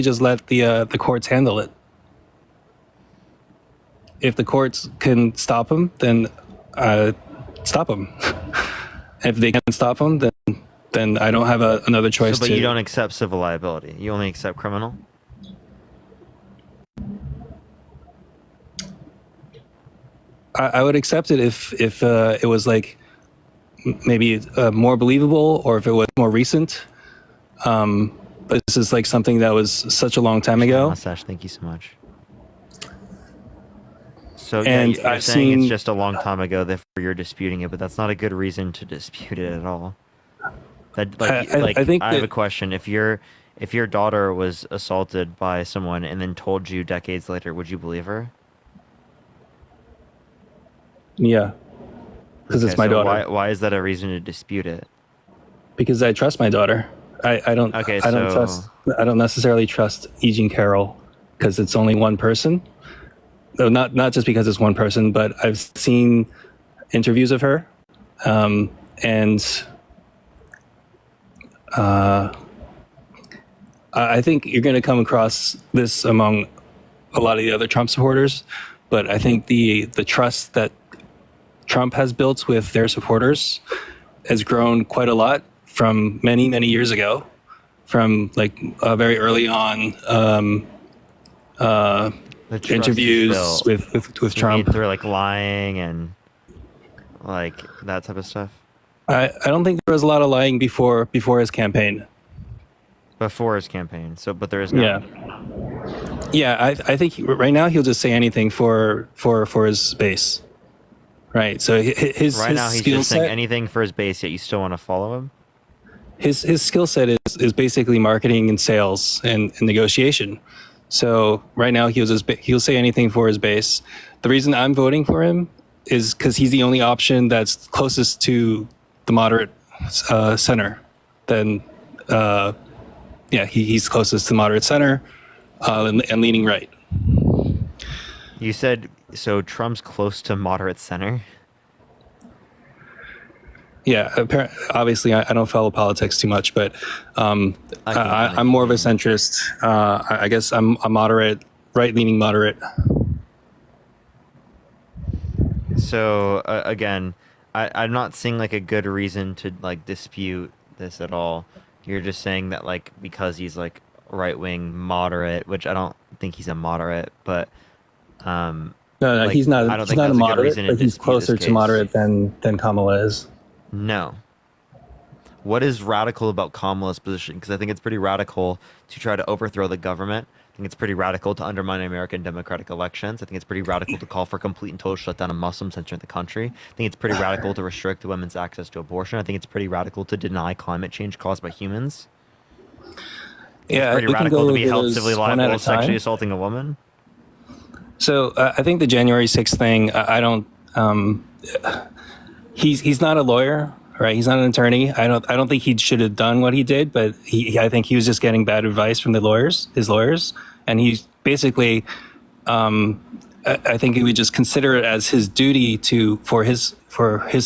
just let the courts handle it. If the courts can stop him, then stop him. If they can't stop him, then I don't have another choice. But you don't accept civil liability. You only accept criminal? I would accept it if it was like maybe more believable, or if it was more recent. But this is like something that was such a long time ago. Mustache, thank you so much. So yeah, And you're I've saying it's seen, just a long time ago, therefore you're disputing it, but that's not a good reason to dispute it at all. That I think I have a that, question. If your daughter was assaulted by someone and then told you decades later, would you believe her? yeah, because Okay, it's my so daughter. why is that a reason to dispute it? Because I trust my daughter. I don't Okay, I don't so trust I don't necessarily trust E. Jean Carroll because it's only one person. Though not just because it's one person, but I've seen interviews of her, and I think you're going to come across this among a lot of the other Trump supporters. But I think the trust that Trump has built with their supporters has grown quite a lot from many years ago, from like very early on the trust is interviews built. with You mean Trump. through like lying and like that type of stuff I don't think there was a lot of lying before his campaign. before his campaign? So, but there is Yeah, now. yeah. I think right now he'll just say anything for his base. Right. So Right his now, he's skill just saying set anything for his base, yet you still want to follow him. his skill set is basically marketing and sales and negotiation. So right now he'll say anything for his base. The reason I'm voting for him is because he's the only option that's closest to the moderate center. Then yeah, he's closest to moderate center and leaning right. You said so. Trump's close to moderate center. Yeah, obviously I don't follow politics too much, but I can kind I'm of more of a gauge. centrist. I guess I'm a moderate, right-leaning moderate. So again, I'm not seeing like a good reason to like dispute this at all. You're just saying that like because he's like right wing moderate, which I don't think he's a moderate, but No, like I don't he's think not a that's a good moderate, reason to but he's dispute this closer to case. moderate than Kamala is. No. What is radical about Kamala's position? Because I think it's pretty radical to try to overthrow the government. I think it's pretty radical to undermine American democratic elections. I think it's pretty radical to call for complete and total shutdown of Muslims entering the country. I think it's pretty radical to restrict women's access to abortion. I think it's pretty radical to deny climate change caused by humans. I think it's Yeah, pretty we can radical go to be over held civilly those one liable at a of sexually time. assaulting a woman. So I think the January 6th thing, I don't. He's not a lawyer, right? He's not an attorney. I don't think he should have done what he did, but I think he was just getting bad advice from his lawyers, and he basically. I think he would just consider it as his duty for his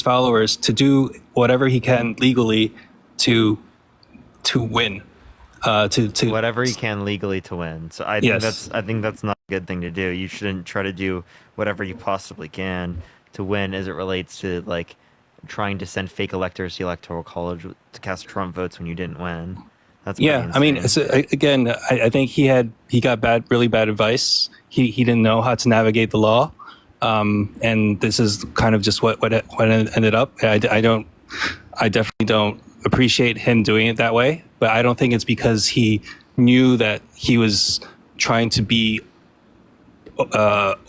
followers to do whatever he can legally to win. To Whatever he can legally to win. So yes. I think that's not a good thing to do. You shouldn't try to do whatever you possibly can to win as it relates to like trying to send fake electors to the electoral college to cast Trump votes when you didn't win. That's pretty Yeah, I mean, insane. again, I think he got really bad advice. He didn't know how to navigate the law, and this is kind of just what it ended up. I definitely don't appreciate him doing it that way, but I don't think it's because he knew that he was trying to be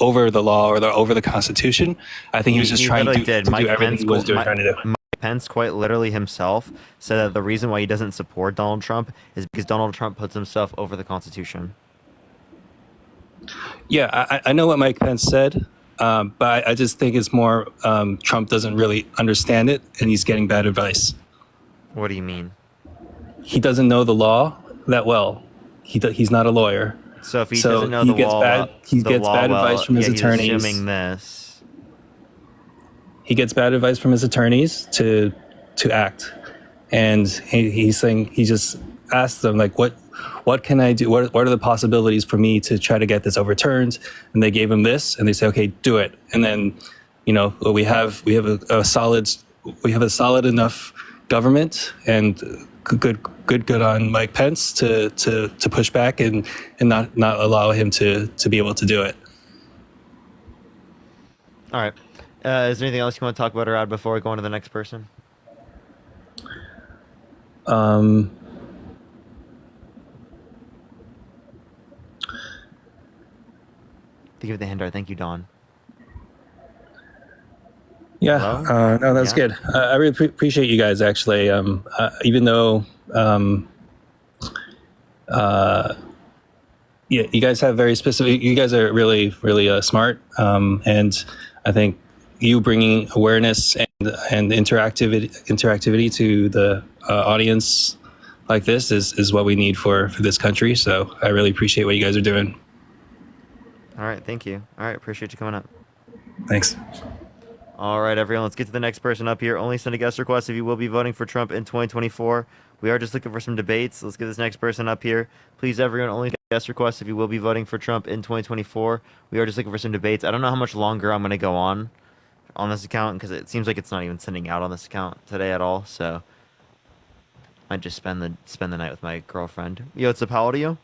over the law or over the Constitution. I think he was just He trying literally to did. do everything he was trying to do. Mike Pence quite literally himself said that the reason why he doesn't support Donald Trump is because Donald Trump puts himself over the Constitution. Yeah, I know what Mike Pence said, but I just think it's more Trump doesn't really understand it, and he's getting bad advice. What do you mean? He doesn't know the law that well. He's not a lawyer, So if he so doesn't know the law, he gets bad advice from his he's attorneys. assuming this. He gets bad advice from his attorneys to act, and he's saying he just asked them like, what can I do? What are the possibilities for me to try to get this overturned? And they gave him this, and they say, okay, do it. And then, we have a solid enough government and good on Mike Pence to push back and not allow him to be able to do it. All right. Is there anything else you want to talk about or add before we go on to the next person? To give the hand, thank you, Don. Yeah, Hello? no, that's Yeah? good. I really appreciate you guys, actually. Even though, yeah, you guys have very specific. You guys are really, really smart, and I think you bringing awareness and interactivity to the audience like this is what we need for this country. So I really appreciate what you guys are doing. All right, thank you. All right, appreciate you coming up. Thanks. All right, everyone, let's get to the next person up here. Only send a guest request if you will be voting for Trump in 2024. We are just looking for some debates. Let's get this next person up here. Please, everyone, only guest request if you will be voting for Trump in 2024. We are just looking for some debates. I don't know how much longer I'm going to go on this account because it seems like it's not even sending out on this account today at all. So I just spend the night with my girlfriend. Yo, what's up? How old are you?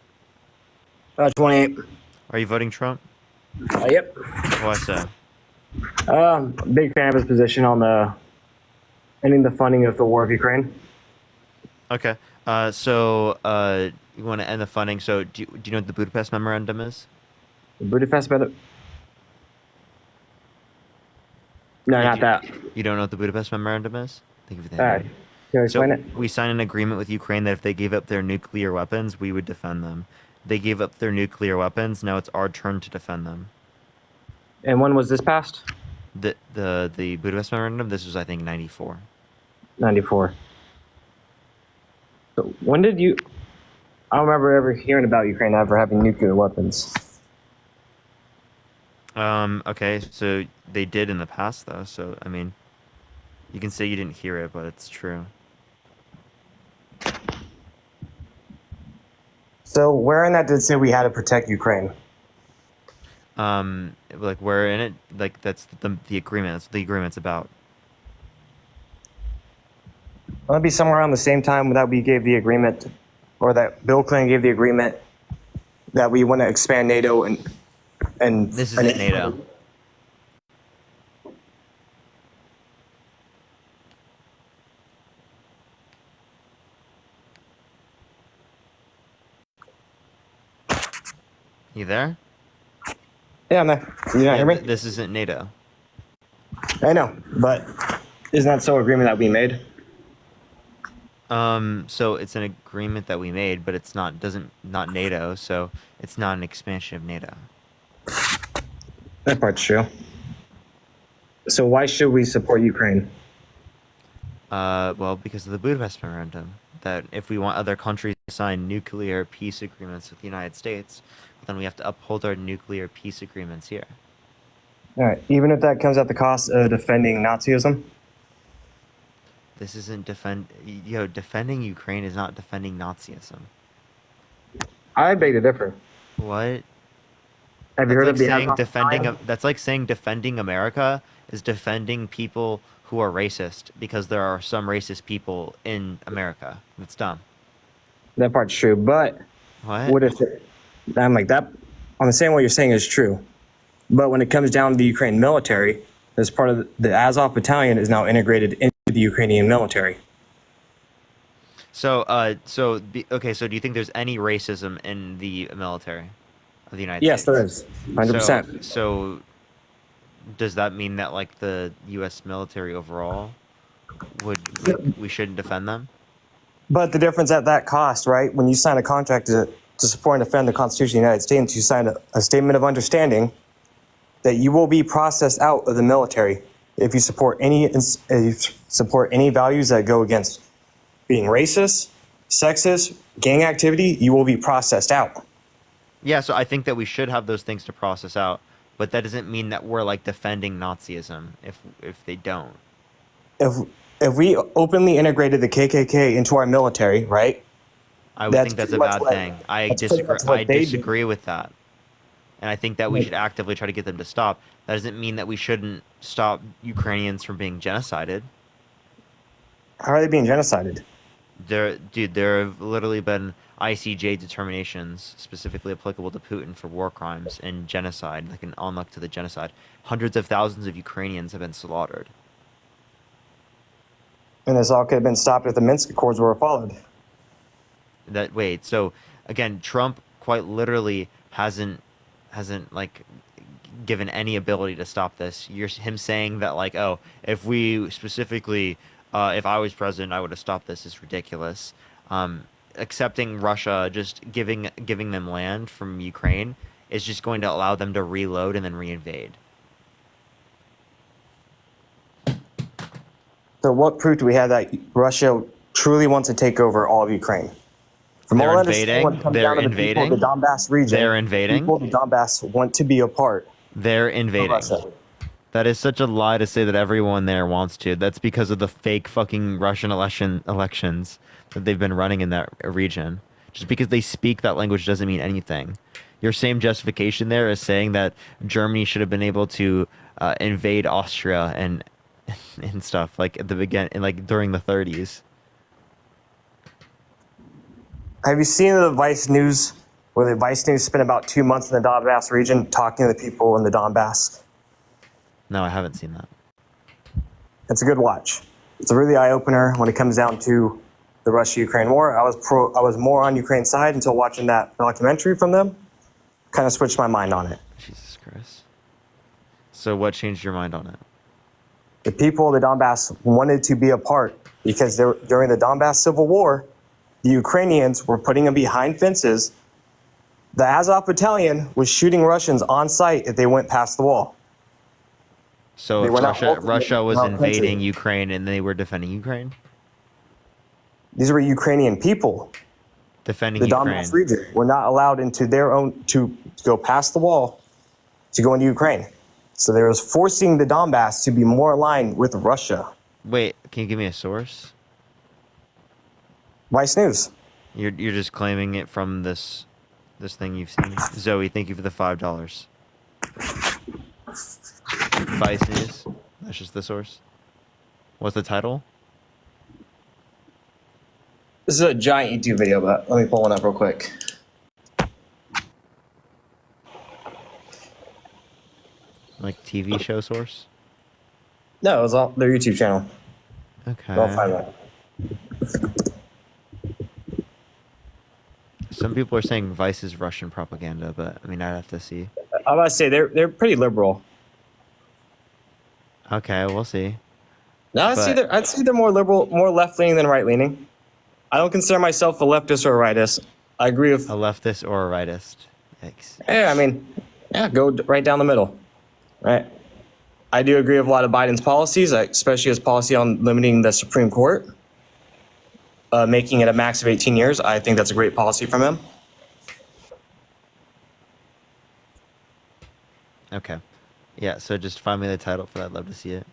28. Are you voting Trump? Yep. Why so? Big fan of his position on the ending the funding of the war of Ukraine. Okay. You want to end the funding. So do you know what the Budapest Memorandum is? The Budapest Memorandum. No, Yeah, not that. You don't know what the Budapest Memorandum is? Think of All right. Can you So explain it? we signed an agreement with Ukraine that if they gave up their nuclear weapons, we would defend them. They gave up their nuclear weapons. Now it's our turn to defend them. And when was this passed? The Budapest Memorandum. This was, I think, 94. 94. So when did you? I don't remember ever hearing about Ukraine ever having nuclear weapons. Okay, so they did in the past, though. So I mean, you can say you didn't hear it, but it's true. So where in that did it say we had to protect Ukraine? Like we're in it. Like that's the agreement. That's what the agreement's about. Will it be somewhere around the same time that we gave the agreement, or that Bill Clinton gave the agreement that we want to expand NATO and This isn't NATO. You there? Yeah, I'm there. You not hear me? This isn't NATO. I know, but isn't that so agreement that we made? So it's an agreement that we made, but it's not NATO, so it's not an expansion of NATO. That part's true. So why should we support Ukraine? Well, because of the Budapest Memorandum, that if we want other countries to sign nuclear peace agreements with the United States, then we have to uphold our nuclear peace agreements here. All right, even if that comes at the cost of defending Nazism? This isn't defending Ukraine is not defending Nazism. I beg to differ. What? Have you heard of the saying Azov that's like saying defending America is defending people who are racist because there are some racist people in America. That's dumb. That part's true, but what if I'm like that? I'm saying what you're saying is true, but when it comes down to the Ukraine military, as part of the Azov battalion is now integrated into the Ukrainian military. So, so do you think there's any racism in the military of the United Yes, States? there is, 100%. So, does that mean that like the U.S. military overall we shouldn't defend them? But the difference at that cost, right? When you sign a contract to support and defend the Constitution of the United States, you sign a statement of understanding that you will be processed out of the military if you support any values that go against being racist, sexist, gang activity. You will be processed out. Yeah, so I think that we should have those things to process out, but that doesn't mean that we're like defending Nazism if they don't. If we openly integrated the KKK into our military, right? I would think that's a bad thing. I disagree with that. And I think that we should actively try to get them to stop. That doesn't mean that we shouldn't stop Ukrainians from being genocided. How are they being genocided? There have literally been ICJ determinations specifically applicable to Putin for war crimes and genocide, like an onlook to the genocide. Hundreds of thousands of Ukrainians have been slaughtered. And this all could have been stopped if the Minsk Accords were followed. So again, Trump quite literally hasn't like given any ability to stop this. You're him saying that like, oh, if we specifically, if I was president, I would have stopped this is ridiculous. Accepting Russia just giving them land from Ukraine is just going to allow them to reload and then reinvade. So what proof do we have that Russia truly wants to take over all of Ukraine? From They're all I understand, invading. when it comes They're down to the people invading. of the Donbass region, They're invading. people of the Donbass want to be a part They're of invading. Russia. That is such a lie to say that everyone there wants to. That's because of the fake fucking Russian elections that they've been running in that region. Just because they speak that language doesn't mean anything. Your same justification there is saying that Germany should have been able to invade Austria and and stuff like at the beginning, like during the 30s. Have you seen the Vice News, where the Vice News spent about 2 months in the Donbass region talking to the people in the Donbass? No, I haven't seen that. It's a good watch. It's a really eye-opener when it comes down to the Russia-Ukraine war. I was more on Ukraine's side until watching that documentary from them. Kind of switched my mind on it. Jesus Christ. So what changed your mind on it? The people of the Donbass wanted to be a part because during the Donbass Civil War, the Ukrainians were putting them behind fences. The Azov Battalion was shooting Russians on sight if they went past the wall. So They if were not Russia was not invading country. Ukraine and they were defending Ukraine? These were Ukrainian people. Defending The Ukraine. Donbass region were not allowed into their own to go past the wall to go into Ukraine. So they was forcing the Donbass to be more aligned with Russia. Wait, can you give me a source? Vice News. You're just claiming it from this thing you've seen. Zoe, thank you for the $5. Vice News. That's just the source. What's the title? This is a giant YouTube video, but let me pull one up real quick. Like TV show source? No, it was all their YouTube channel. Okay. I'll find that. Some people are saying Vice is Russian propaganda, but I mean, I'd have to see. I was about to say they're pretty liberal. Okay, we'll see. No, I'd say they're more liberal, more left leaning than right leaning. I don't consider myself a leftist or a rightist. I agree with. A leftist or a rightist? Yikes. Yeah, I mean, yeah, go right down the middle, right? I do agree with a lot of Biden's policies, especially his policy on limiting the Supreme Court, making it a max of 18 years. I think that's a great policy from him. Okay. Yeah, so just find me the title for that. I'd love to see it.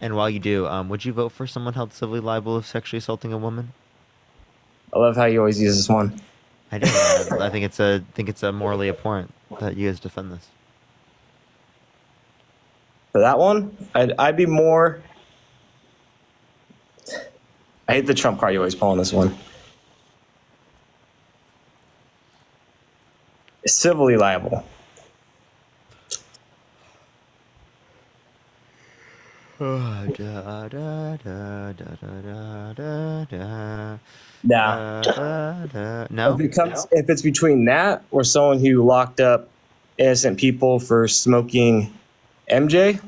And while you do, would you vote for someone held civilly liable of sexually assaulting a woman? I love how you always use this one. I do. I think it's a morally abhorrent that you guys defend this. For that one, I'd be more. I hate the Trump card you always pull on this one. Civilly liable. Da, da, da, da, da, da, da, Nah. No. If it's between that or someone who locked up innocent people for smoking MJ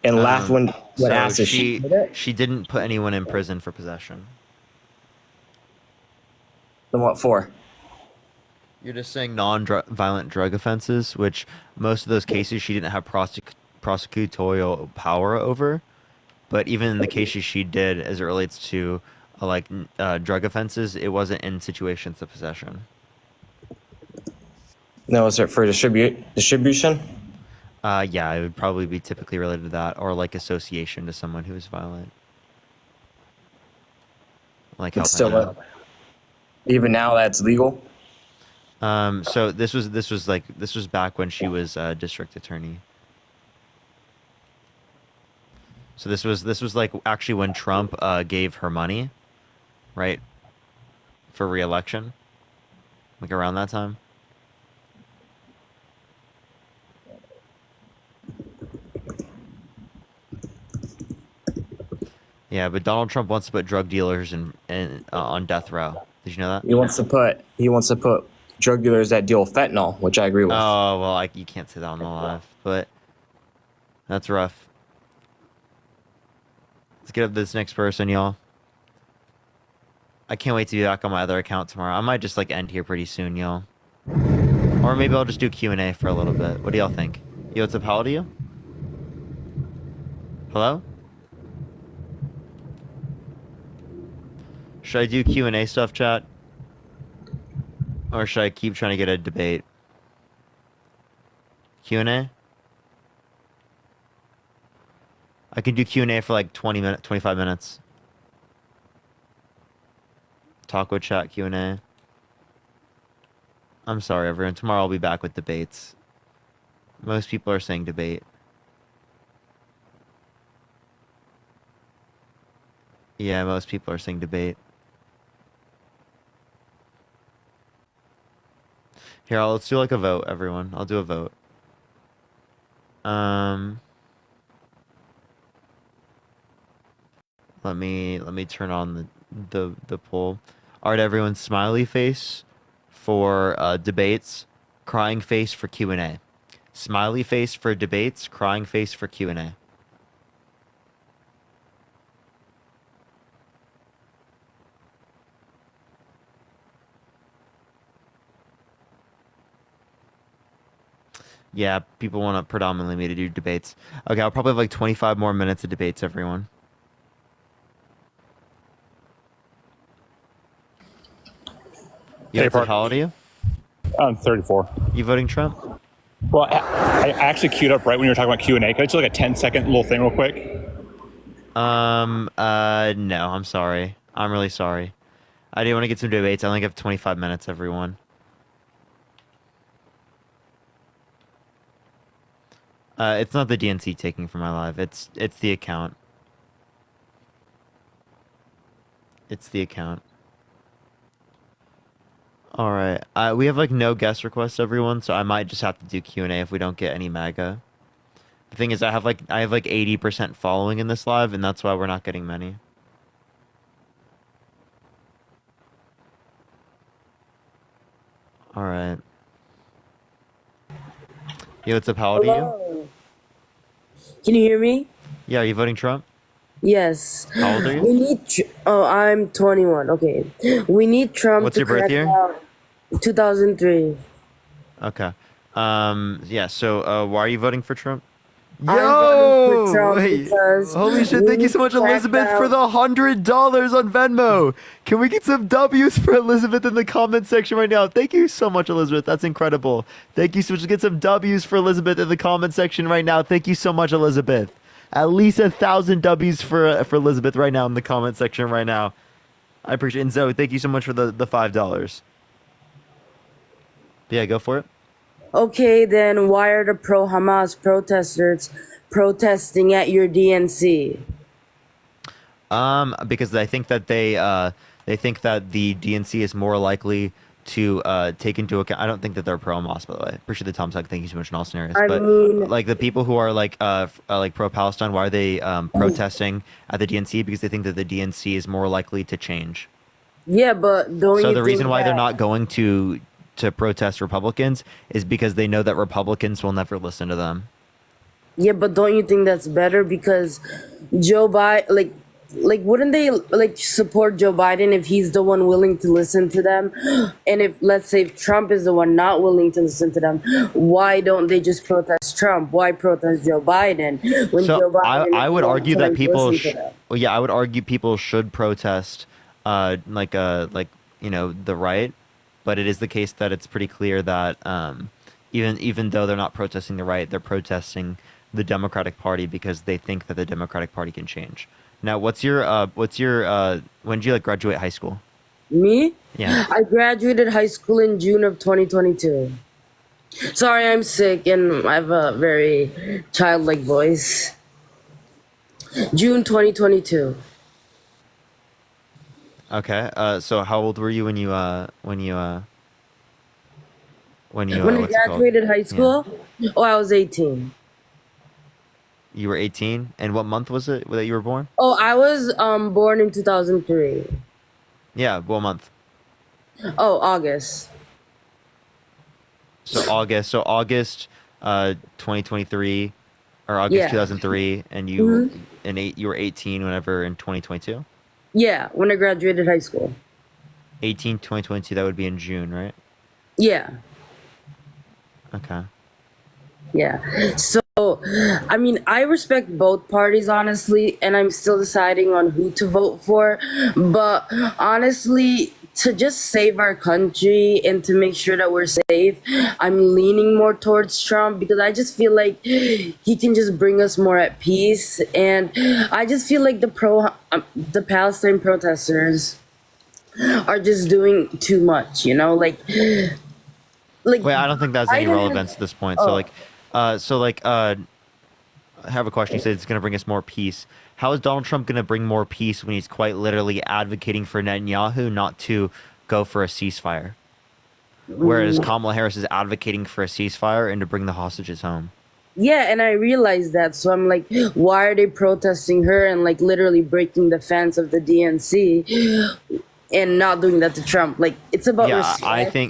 and laughed when asked if she did it, she didn't put anyone in prison for possession. then what for? You're just saying non-violent drug offenses, which most of those cases she didn't have prosecutorial power over. But even in the cases she did, as it relates to drug offenses, it wasn't in situations of possession. No, is it for distribution? Yeah, it would probably be typically related to that, or like association to someone who is violent. Like It's helping still out. even now that's legal. So this was back when she was district attorney. So this was like actually when Trump gave her money, right, for re-election, like around that time. Yeah, but Donald Trump wants to put drug dealers on death row. Did you know that? He wants to put drug dealers that deal fentanyl, which I agree with. Oh well, you can't say that on the live, but that's rough. Let's get up this next person, y'all. I can't wait to be back on my other account tomorrow. I might just like end here pretty soon, y'all. Or maybe I'll just do Q&A for a little bit. What do y'all think? Yo, what's up? How old are you? Hello? Should I do Q&A stuff, chat? Or should I keep trying to get a debate? Q&A? I can do Q&A for like 25 minutes. Talk with chat Q&A. I'm sorry, everyone. Tomorrow I'll be back with debates. Most people are saying debate. Yeah, most people are saying debate. Here, let's do like a vote, everyone. I'll do a vote. Let me turn on the poll. All right, everyone. Smiley face for debates, crying face for Q&A. Smiley face for debates, crying face for Q&A. Yeah, people want predominantly me to do debates. Okay, I'll probably have like 25 more minutes of debates, everyone. Hey, What's up, how old are you? I'm 34. You voting Trump? Well, I actually queued up right when you were talking about Q&A. Can I just like a 10-second little thing real quick? No, I'm sorry. I'm really sorry. I do want to get some debates. I only have 25 minutes, everyone. It's not the DNC taking from my live. It's the account. It's the account. All right. We have like no guest requests, everyone, so I might just have to do Q&A if we don't get any MAGA. The thing is, I have like 80% following in this live, and that's why we're not getting many. All right. Yo, what's up? How old are you? Hello. Can you hear me? Yeah, are you voting Trump? Yes. How old are you? We need. Oh, I'm 21. Okay. We need Trump What's to your birth crack year? down. 2003. Okay. Yeah, so why are you voting for Trump? I'm voting for Trump Wait. because Holy shit, we thank you need so to much, crack Elizabeth, for down- the $100 on Venmo. Can we get some W's for Elizabeth in the comment section right now? Thank you so much, Elizabeth. That's incredible. Thank you so much. Get some W's for Elizabeth in the comment section right now. Thank you so much, Elizabeth. At least 1,000 W's for Elizabeth right now in the comment section right now. I appreciate it. And Zoe, thank you so much for the $5. Yeah, go for it. Okay, then why are the pro-Hamas protesters protesting at your DNC? Because I think that they think that the DNC is more likely to take into account. I don't think that they're pro Hamas, by the way. Appreciate the Tom Tuck. Thank you so much in all scenarios. I But mean- like the people who are like pro Palestine, why are they protesting at the DNC? Because they think that the DNC is more likely to change. Yeah, but don't So you the think reason why they're that- not going to protest Republicans is because they know that Republicans will never listen to them. Yeah, but don't you think that's better? Because Joe Biden, like, wouldn't they like support Joe Biden if he's the one willing to listen to them? And if, let's say, if Trump is the one not willing to listen to them, why don't they just protest Trump? Why protest Joe Biden when So Joe Biden? I is would the one argue that willing to people, listen to them? well, yeah, I would argue people should protest, like the right, but it is the case that it's pretty clear that even though they're not protesting the right, they're protesting the Democratic Party because they think that the Democratic Party can change. Now, what's your when did you like graduate high school? Me? Yeah. I graduated high school in June of 2022. Sorry, I'm sick and I have a very childlike voice. June 2022. Okay. So how old were you when you When I what's it called? graduated high school? Oh, I was 18. You were 18, and what month was it that you were born? Oh, I was born in 2003. Yeah, what month? Oh, August. August 2023 or August Yeah. 2003, and you were 18 whenever in 2022. Yeah, when I graduated high school. 18 2022, that would be in June, right? Yeah. Okay. Yeah. So, I mean, I respect both parties, honestly, and I'm still deciding on who to vote for. But honestly, to just save our country and to make sure that we're safe, I'm leaning more towards Trump because I just feel like he can just bring us more at peace. And I just feel like the Palestine protesters are just doing too much, you know? Like Wait, I don't think that's any Biden relevance has- at this point. oh. I have a question. You said it's going to bring us more peace. How is Donald Trump going to bring more peace when he's quite literally advocating for Netanyahu not to go for a ceasefire? Whereas Kamala Harris is advocating for a ceasefire and to bring the hostages home. Yeah, and I realized that. So I'm like, why are they protesting her and like literally breaking the fence of the DNC and not doing that to Trump? Like, it's about Yeah, respect.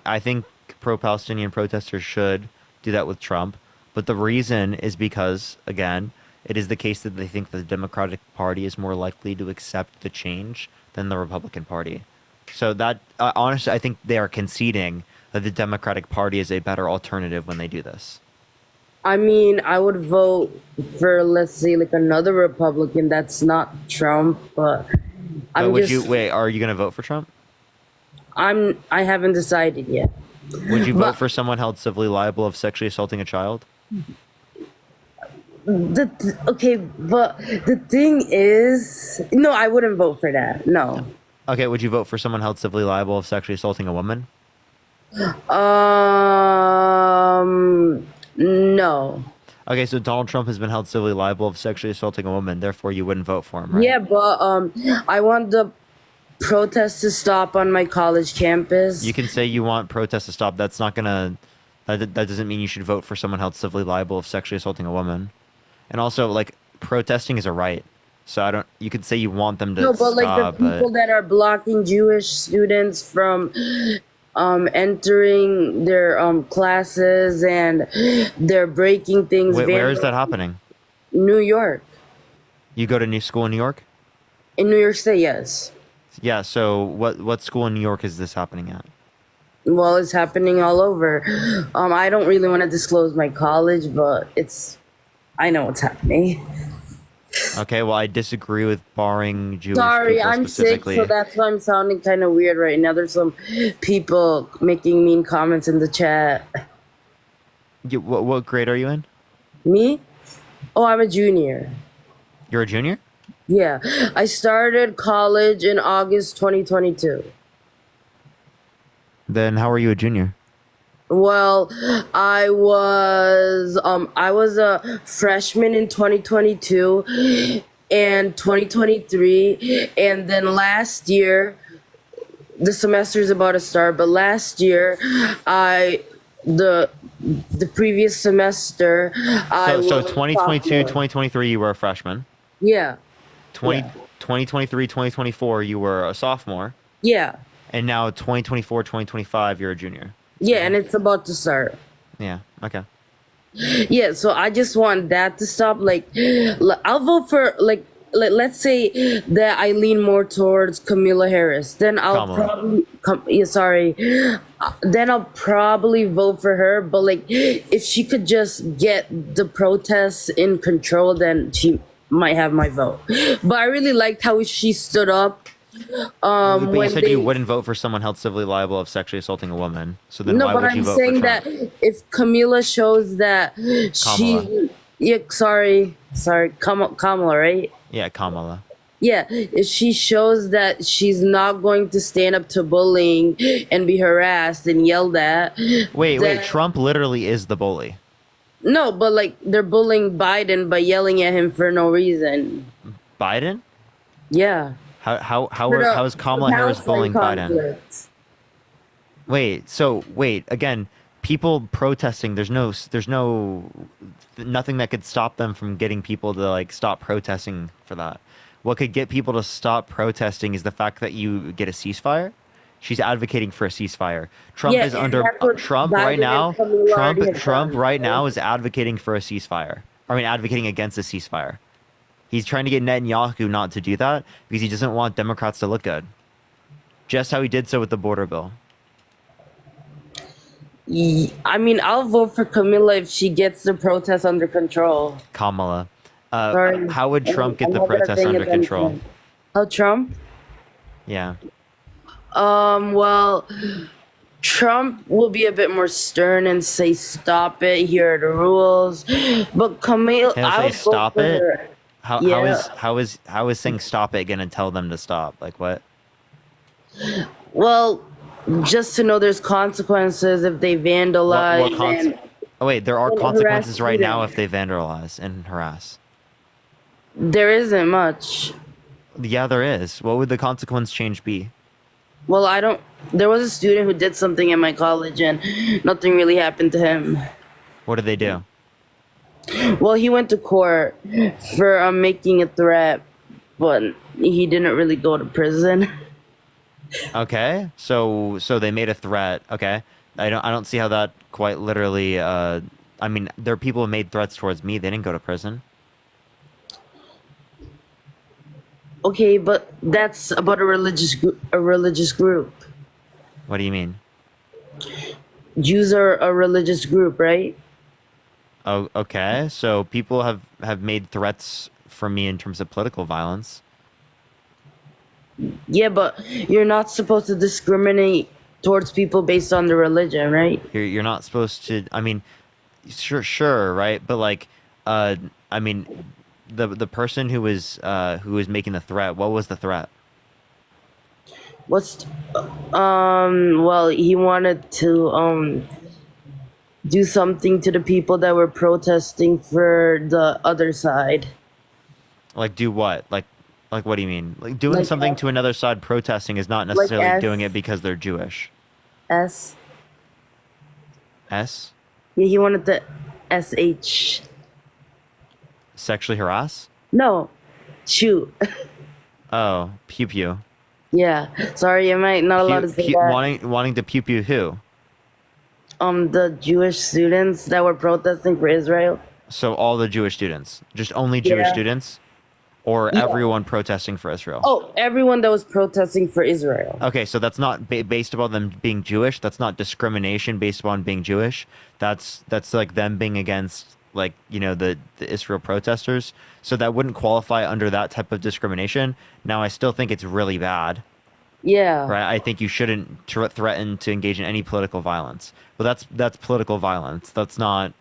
I think pro-Palestinian protesters should do that with Trump, but the reason is because, again, it is the case that they think the Democratic Party is more likely to accept the change than the Republican Party. So that honestly, I think they are conceding that the Democratic Party is a better alternative when they do this. I mean, I would vote for, let's say, like another Republican that's not Trump, but But I'm would just, you wait? Are you going to vote for Trump? I haven't decided yet. Would you vote But- for someone held civilly liable of sexually assaulting a child? Okay, but the thing is, no, I wouldn't vote for that. No. Okay, would you vote for someone held civilly liable of sexually assaulting a woman? No. Okay, so Donald Trump has been held civilly liable of sexually assaulting a woman. Therefore, you wouldn't vote for him, right? Yeah, but I want the protests to stop on my college campus. You can say you want protests to stop. That's not gonna. That doesn't mean you should vote for someone held civilly liable of sexually assaulting a woman. And also, like, protesting is a right. So I don't. You could say you want them to No, but like stop, the people that are blocking Jewish students from entering their classes and they're breaking things. Where is that happening? New York. You go to new school in New York? In New York State, yes. Yeah. So what school in New York is this happening at? Well, it's happening all over. I don't really want to disclose my college, but I know what's happening. Okay. Well, I disagree with barring Jewish Sorry, people I'm sick, specifically. so that's why I'm sounding kind of weird right now. There's some people making mean comments in the chat. What grade are you in? Me? Oh, I'm a junior. You're a junior? Yeah, I started college in August 2022. Then how are you a junior? Well, I was a freshman in 2022 and 2023, and then last year, the semester is about to start, but last year, the previous semester, I So was a 2022, sophomore. 2023, you were a freshman. Yeah, 2023, 2024, you were a sophomore. yeah, And now 2024, 2025, you're a junior. yeah, and it's about to start. Yeah. Okay. Yeah, so I just want that to stop. Like, I'll vote for let's say that I lean more towards Kamala Harris. Then I'll Kamala. then I'll probably vote for her. But like, if she could just get the protests in control, then she might have my vote. But I really liked how she stood up. But you When said they, you wouldn't vote for someone held civilly liable of sexually assaulting a woman. So then no, why but would you I'm vote saying for that Trump? if Camila shows that Kamala. Kamala, right? Yeah, Kamala. Yeah, if she shows that she's not going to stand up to bullying and be harassed and yelled at. Wait, then- Trump literally is the bully. No, but like they're bullying Biden by yelling at him for no reason. Biden? Yeah. How For the- is Kamala for Harris Palestine bullying Biden? conflict. Wait, again, people protesting, there's nothing that could stop them from getting people to like stop protesting for that. What could get people to stop protesting is the fact that you get a ceasefire. She's advocating for a ceasefire. Trump Yeah, is and under that's what Trump Biden right and now. Kamala already had Trump done, right now right? is advocating for a ceasefire. I mean, advocating against a ceasefire. He's trying to get Netanyahu not to do that because he doesn't want Democrats to look good. Just how he did so with the border bill. I mean, I'll vote for Camilla if she gets the protests under control. Kamala. Sorry. How would Trump get I'm the not gonna protests bring under it then. control? Oh, Trump? Yeah. Well, Trump will be a bit more stern and say, "Stop it! Here are the rules." But Camille, He'll I'll say, vote "Stop for it." her. How Yeah. is saying stop it gonna tell them to stop? Like what? Well, just to know there's consequences if they vandalize and Oh wait, there are and harass consequences right now students. if they vandalize and harass. There isn't much. Yeah, there is. What would the consequence change be? Well, I don't. There was a student who did something at my college, and nothing really happened to him. What did they do? Well, he went to court for making a threat, but he didn't really go to prison. Okay, so they made a threat. Okay, I don't see how that quite literally. I mean, there are people who made threats towards me. They didn't go to prison. Okay, but that's about a religious group. What do you mean? Jews are a religious group, right? Oh, okay. So people have made threats for me in terms of political violence. Yeah, but you're not supposed to discriminate towards people based on their religion, right? You're not supposed to. I mean, sure, right? But like, I mean, the person who was making the threat. What was the threat? Well, he wanted to do something to the people that were protesting for the other side. Like do what? Like what do you mean? Like doing Like, something to another side protesting is not like necessarily doing it because they're Jewish. S. S? Yeah, he wanted to SH. Sexually harass? No, shoot. Oh, pew pew. Yeah, sorry, am I not allowed to say that? Wanting to pew pew who? The Jewish students that were protesting for Israel. So all the Jewish students, just only Jewish Yeah. students, or Yeah. everyone protesting for Israel? Oh, everyone that was protesting for Israel. Okay, so that's not based upon them being Jewish. That's not discrimination based upon being Jewish. That's like them being against like the Israel protesters. So that wouldn't qualify under that type of discrimination. Now I still think it's really bad. Yeah. Right, I think you shouldn't threaten to engage in any political violence. But that's political violence. That's not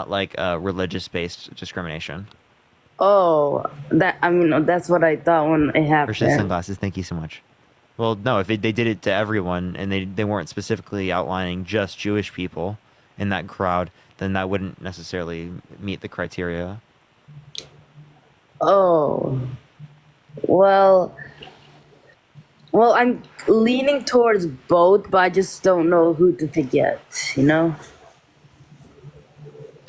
like religious based discrimination. Oh, that's what I thought when it Appreciate the happened. sunglasses. Thank you so much. Well, no, if they did it to everyone and they weren't specifically outlining just Jewish people in that crowd, then that wouldn't necessarily meet the criteria. Oh, well, I'm leaning towards both, but I just don't know who to pick yet. You know?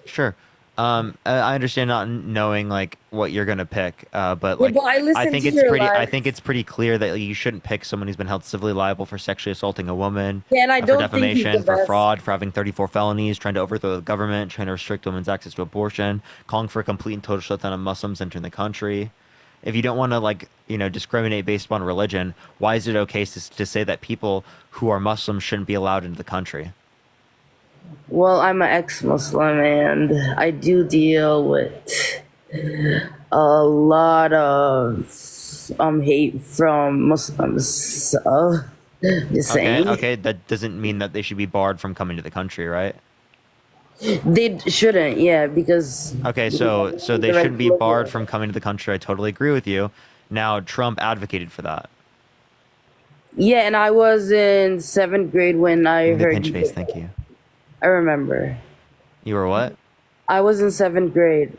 Sure. I understand not knowing like what you're gonna pick, but Yeah, like but I listened think to it's your pretty. I live. think it's pretty clear that you shouldn't pick someone who's been held civilly liable for sexually assaulting a woman, Yeah, and I for don't think he's defamation, the for best. fraud, for having 34 felonies, trying to overthrow the government, trying to restrict women's access to abortion, calling for a complete and total shutdown of Muslims entering the country. If you don't want to like discriminate based upon religion, why is it okay to say that people who are Muslims shouldn't be allowed into the country? Well, I'm an ex-Muslim, and I do deal with a lot of hate from Muslims. So, just saying, Okay, that doesn't mean that they should be barred from coming to the country, right? they shouldn't. Yeah, because Okay, so they the right shouldn't be political- barred from coming to the country. I totally agree with you. Now, Trump advocated for that. Yeah, and I was in 7th grade when I The heard. pinch face, thank you. I remember. You were what? I was in 7th grade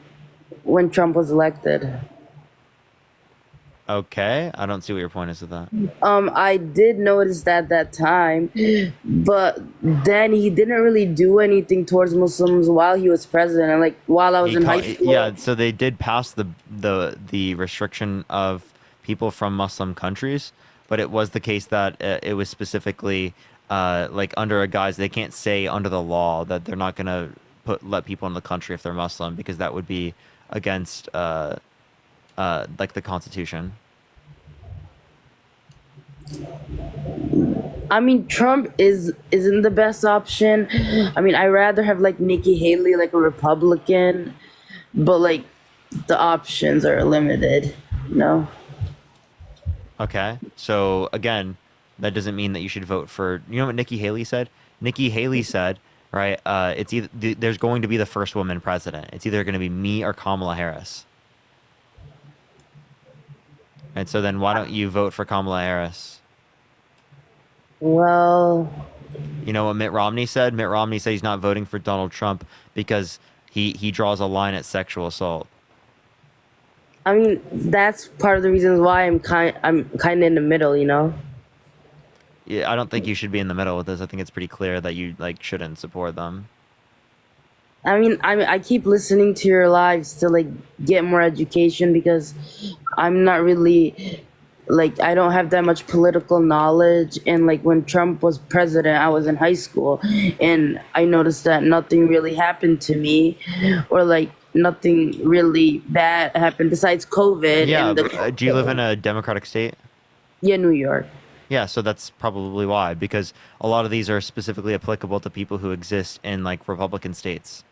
when Trump was elected. Okay, I don't see what your point is with that. I did notice that time, but then he didn't really do anything towards Muslims while he was president. And like while I was in high school, Yeah, so they did pass the restriction of people from Muslim countries, but it was the case that it was specifically like under a guise they can't say under the law that they're not gonna let people in the country if they're Muslim because that would be against like the Constitution. I mean, Trump isn't the best option. I mean, I'd rather have like Nikki Haley, like a Republican, but like the options are limited. No. Okay, so again, that doesn't mean that you should vote for. You know what Nikki Haley said? Nikki Haley said, right? It's either there's going to be the first woman president. It's either going to be me or Kamala Harris. And so then why don't you vote for Kamala Harris? Well, You know what Mitt Romney said? Mitt Romney said he's not voting for Donald Trump because he draws a line at sexual assault. I mean, that's part of the reasons why I'm kind of in the middle, you know. Yeah, I don't think you should be in the middle with this. I think it's pretty clear that you like shouldn't support them. I keep listening to your lives to like get more education because I'm not really like I don't have that much political knowledge, and like when Trump was president I was in high school and I noticed that nothing really happened to me, or like nothing really bad happened besides COVID. Yeah, and do you live in a Democratic state? Yeah, New York. Yeah, so that's probably why, because a lot of these are specifically applicable to people who exist in like Republican states.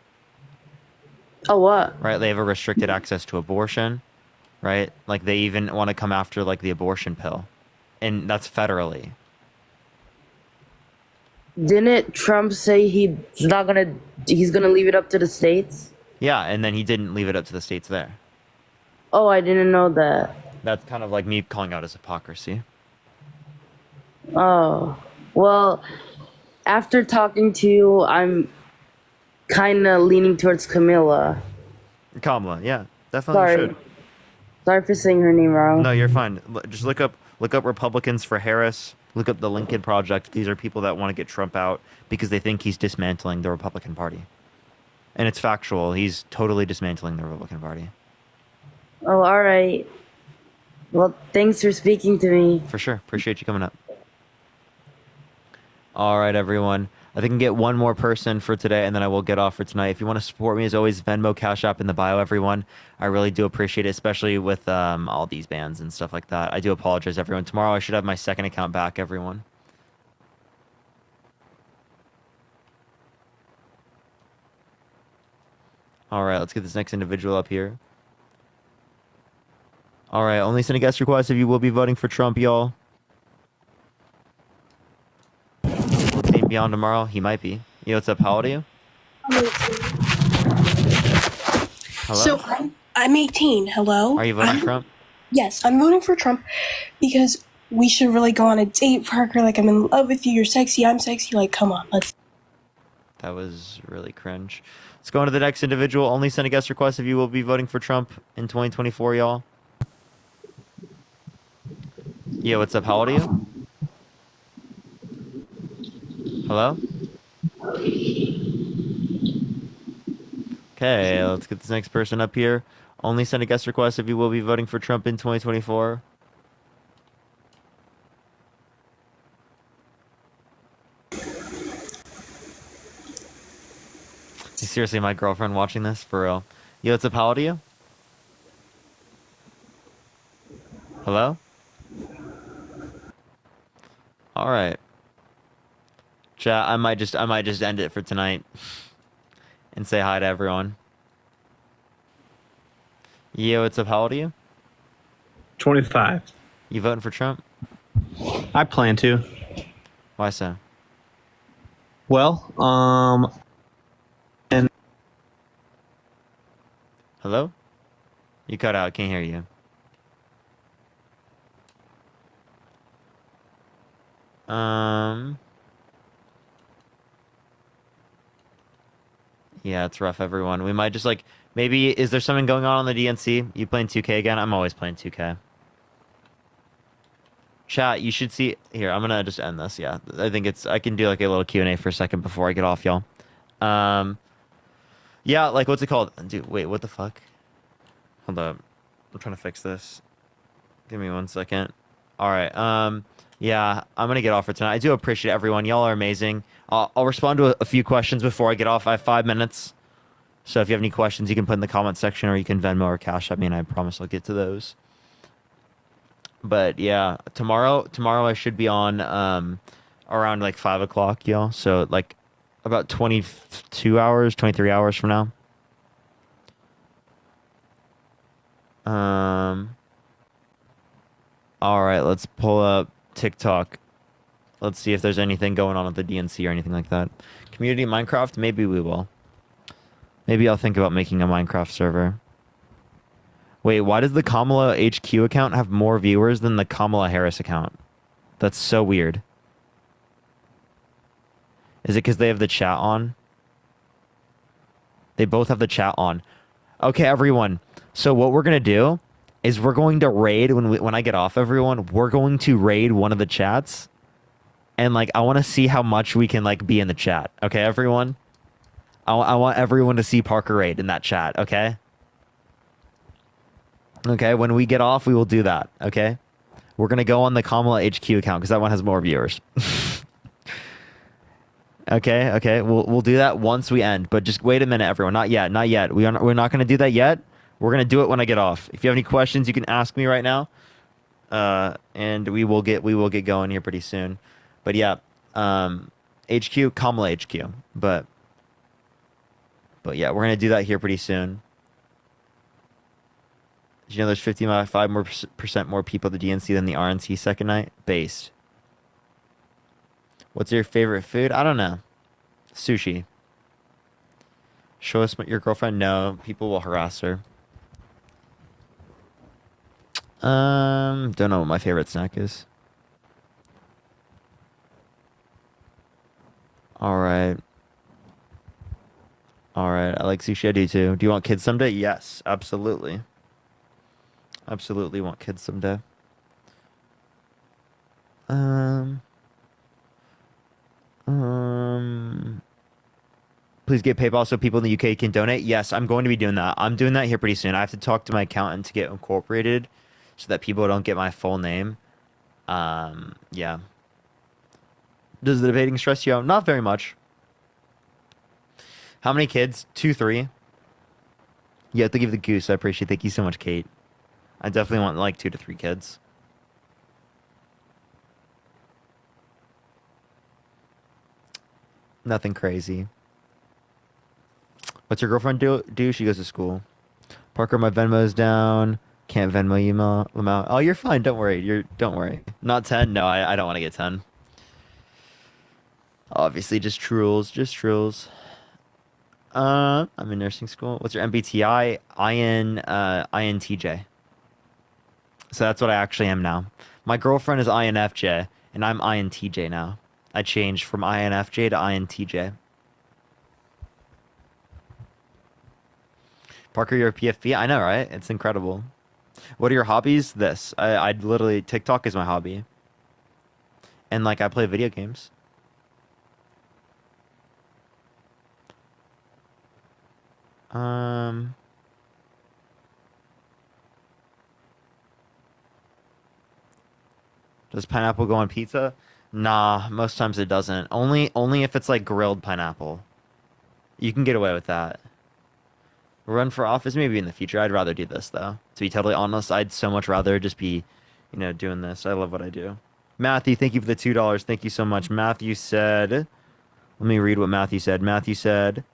Oh, what? Right? They have a restricted access to abortion, right? Like they even want to come after like the abortion pill. And that's federally. Didn't Trump say he's gonna leave it up to the states? Yeah, and then he didn't leave it up to the states there. Oh, I didn't know that. That's kind of like me calling out his hypocrisy. Oh, well, after talking to you, I'm kind of leaning towards Camilla. Kamala, yeah, definitely Sorry. should. Sorry for saying her name wrong. No, you're fine. Just look up Republicans for Harris. Look up the Lincoln Project. These are people that want to get Trump out because they think he's dismantling the Republican Party. And it's factual. He's totally dismantling the Republican Party. Oh, all right. Well, thanks for speaking to me. For sure. Appreciate you coming up. All right, everyone. I think I can get one more person for today, and then I will get off for tonight. If you want to support me, as always, Venmo, Cash App in the bio, everyone. I really do appreciate it, especially with all these bans and stuff like that. I do apologize, everyone. Tomorrow, I should have my second account back, everyone. All right, let's get this next individual up here. All right, only send a guest request if you will be voting for Trump, y'all. Team Beyond tomorrow, he might be. Yo, what's up? How old are you? Hello? So I'm 18. Hello. Are you voting Trump? Yes, I'm voting for Trump because we should really go on a date, Parker. Like, I'm in love with you. You're sexy. I'm sexy. Like, come on, let's. That was really cringe. Let's go on to the next individual. Only send a guest request if you will be voting for Trump in 2024, y'all. Yo, what's up? How old are you? Hello? Okay, let's get this next person up here. Only send a guest request if you will be voting for Trump in 2024. Is seriously my girlfriend watching this? For real. Yo, what's up? How old are you? Hello? Alright. Chat, I might just end it for tonight and say hi to everyone. Yo, what's up? How old are you? 25. You voting for Trump? I plan to. Why so? Well, and Hello? You cut out. Can't hear you. Yeah, it's rough, everyone. We might just like maybe is there something going on the DNC? You playing 2K again? I'm always playing 2K. Chat, you should see here. I'm gonna just end this. Yeah, I think it's. I can do like a little Q&A for a second before I get off, y'all. Yeah, like what's it called? Dude, wait, what the fuck? Hold up, I'm trying to fix this. Give me 1 second. All right. Yeah, I'm gonna get off for tonight. I do appreciate everyone. Y'all are amazing. I'll respond to a few questions before I get off. I have 5 minutes. So if you have any questions, you can put in the comment section or you can Venmo or Cash at me, and I promise I'll get to those. But yeah, tomorrow I should be on around like 5 o'clock, y'all. So like about 22 hours, 23 hours from now. All right, let's pull up TikTok. Let's see if there's anything going on with the DNC or anything like that. Community Minecraft, maybe we will. Maybe I'll think about making a Minecraft server. Wait, why does the Kamala HQ account have more viewers than the Kamala Harris account? That's so weird. Is it because they have the chat on? They both have the chat on. Okay, everyone. So what we're going to do is we're going to raid, when I get off, everyone, we're going to raid one of the chats. And, like, I want to see how much we can, like, be in the chat. Okay, everyone? I want everyone to see Parker raid in that chat, okay? Okay, when we get off, we will do that, okay? We're going to go on the Kamala HQ account because that one has more viewers. Okay, we'll do that once we end. But just wait a minute, everyone. Not yet. We're not going to do that yet. We're going to do it when I get off. If you have any questions, you can ask me right now. And we will get going here pretty soon. But yeah, HQ, Kamala HQ. But yeah, we're going to do that here pretty soon. Did you know there's 55% more people at the DNC than the RNC second night? Based. What's your favorite food? I don't know. Sushi. Show us your girlfriend? No, people will harass her. Don't know what my favorite snack is. All right. I like sushi. I do too. Do you want kids someday? Yes, absolutely. Absolutely want kids someday. Please get PayPal so people in the UK can donate. Yes, I'm going to be doing that. I'm doing that here pretty soon. I have to talk to my accountant to get incorporated so that people don't get my full name. Yeah. Does the debating stress you out? Not very much. How many kids? 2, 3. You have to give the goose. I appreciate it. Thank you so much, Kate. I definitely want like 2 to 3 kids. Nothing crazy. What's your girlfriend do? She goes to school. Parker, my Venmo's down. Can't Venmo you, Lamau. Oh, you're fine. Don't worry. Don't worry. Not 10. No, I don't want to get 10. Obviously, just trulls. I'm in nursing school. What's your MBTI? INTJ. So that's what I actually am now. My girlfriend is INFJ, and I'm INTJ now. I changed from INFJ to INTJ. Parker, you're a PFP? I know, right? It's incredible. What are your hobbies? This. I literally, TikTok is my hobby. And, like, I play video games. Does pineapple go on pizza? Nah, most times it doesn't. Only if it's like grilled pineapple. You can get away with that. Run for office maybe in the future. I'd rather do this though. To be totally honest, I'd so much rather just be, doing this. I love what I do. Matthew, thank you for the $2. Thank you so much. Matthew said, let me read what Matthew said. Matthew said,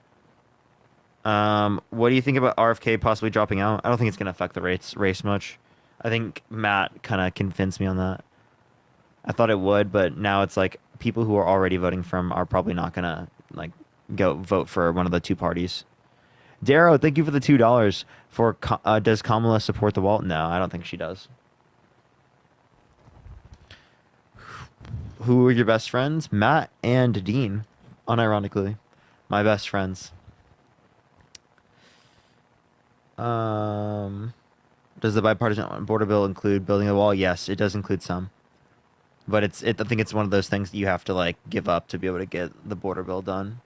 what do you think about RFK possibly dropping out? I don't think it's going to affect the race much. I think Matt kind of convinced me on that. I thought it would, but now it's like people who are already voting for him are probably not going to like go vote for one of the two parties. Darrow, thank you for the $2. For does Kamala support the wall? No, I don't think she does. Who are your best friends? Matt and Dean, unironically, my best friends. Does the bipartisan border bill include building a wall? Yes, it does include some. But I think it's one of those things that you have to like give up to be able to get the border bill done.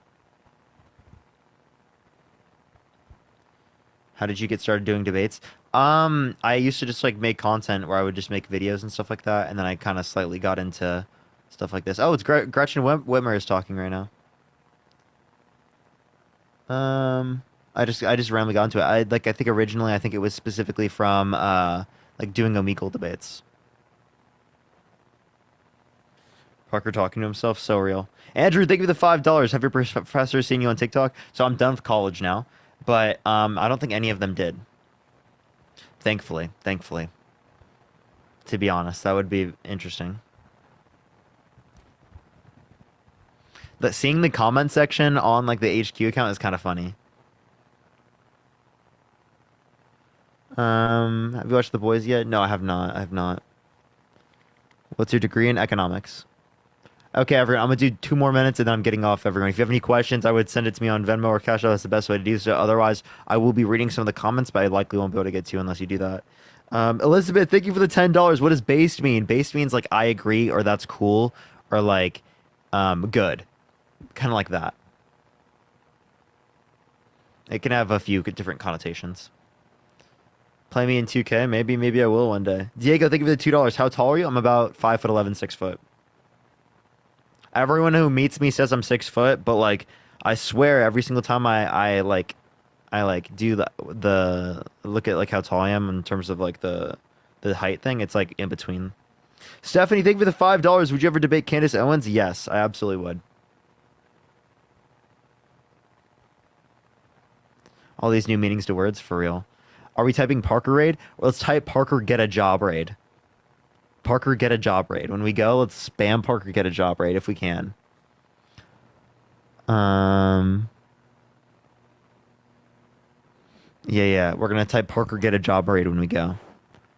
How did you get started doing debates? I used to just like make content where I would just make videos and stuff like that, and then I kind of slightly got into stuff like this. Oh, it's Gretchen Whitmer is talking right now. I just randomly got into it. I think originally I think it was specifically from like doing Omegle debates. Parker talking to himself, so real. Andrew, thank you for the $5. Have your professor seen you on TikTok? So I'm done with college now, but I don't think any of them did. Thankfully. To be honest, that would be interesting. But seeing the comment section on like the HQ account is kind of funny. Have you watched The Boys yet? No, I have not. What's your degree in economics? Okay, everyone, I'm gonna do 2 more minutes and then I'm getting off, everyone. If you have any questions, I would send it to me on Venmo or Cash App. That's the best way to do so. Otherwise, I will be reading some of the comments, but I likely won't be able to get to you unless you do that. Elizabeth, thank you for the $10. What does based mean? Based means like I agree or that's cool or like good. Kind of like that. It can have a few different connotations. Play me in 2K? Maybe I will one day. Diego, thank you for the $2. How tall are you? I'm about 5'11", 6 foot. Everyone who meets me says I'm 6 foot, but like I swear every single time I do the look at like how tall I am in terms of like the height thing, it's like in between. Stephanie, thank you for the $5. Would you ever debate Candace Owens? Yes, I absolutely would. All these new meanings to words, for real. Are we typing Parker raid? Well, let's type Parker get a job raid. Parker get a job raid. When we go, let's spam Parker get a job raid if we can. Yeah. We're gonna type Parker get a job raid when we go.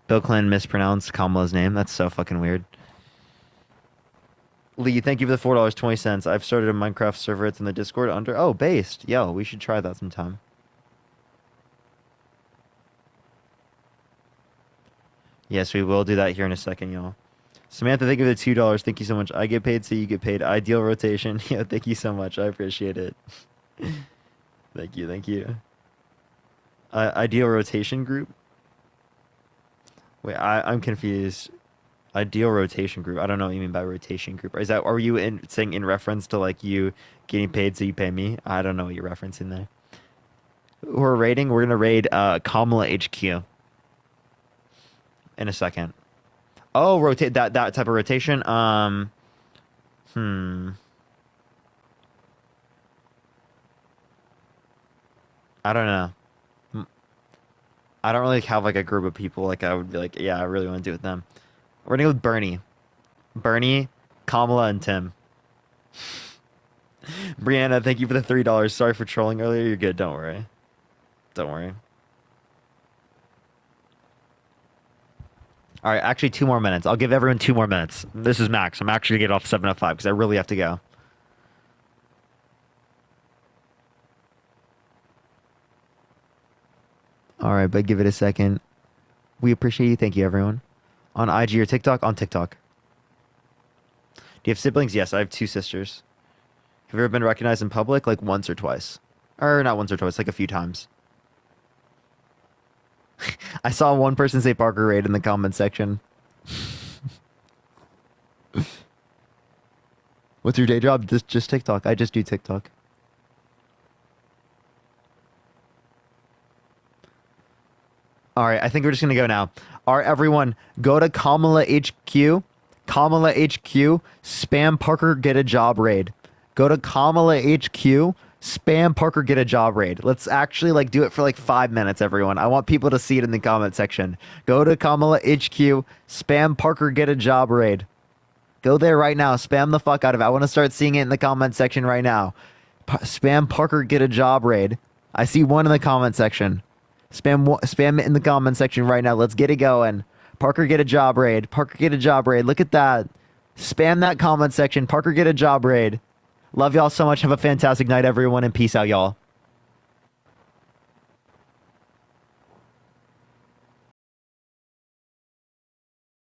Bill Clinton mispronounced Kamala's name. That's so fucking weird. Lee, thank you for the $4.20. I've started a Minecraft server. It's in the Discord under. Oh, based. Yo, we should try that sometime. Yes, we will do that here in a second, y'all. Samantha, thank you for the $2. Thank you so much. I get paid, so you get paid. Ideal rotation. Yeah, thank you so much. I appreciate it. Thank you. Ideal rotation group? Wait, I'm confused. Ideal rotation group. I don't know what you mean by rotation group. Are you saying in reference to like you getting paid, so you pay me? I don't know what you're referencing there. We're gonna raid Kamala HQ. In a second. Oh, rotate that type of rotation. I don't know. I don't really have like a group of people like I would be like, yeah, I really want to do it with them. We're gonna go with Bernie, Kamala, and Tim. Brianna, thank you for the $3. Sorry for trolling earlier. You're good. Don't worry. All right, actually 2 more minutes. I'll give everyone 2 more minutes. This is max. I'm actually going to get off 7:05 because I really have to go. All right, but give it a second. We appreciate you. Thank you, everyone. On IG or TikTok? On TikTok. Do you have siblings? Yes, I have 2 sisters. Have you ever been recognized in public? Like once or twice. Or not once or twice, like a few times. I saw one person say Parker raid in the comment section. What's your day job? Just TikTok. I just do TikTok. All right, I think we're just going to go now. All right, everyone, go to Kamala HQ. Kamala HQ. Spam Parker get a job raid. Go to Kamala HQ. Spam Parker get a job raid. Let's actually like do it for like 5 minutes, everyone. I want people to see it in the comment section. Go to Kamala HQ. Spam Parker get a job raid. Go there right now. Spam the fuck out of it. I want to start seeing it in the comment section right now. Spam Parker get a job raid. I see one in the comment section. Spam it in the comment section right now. Let's get it going. Parker get a job raid. Parker get a job raid. Look at that. Spam that comment section. Parker get a job raid. Love y'all so much. Have a fantastic night, everyone, and peace out, y'all.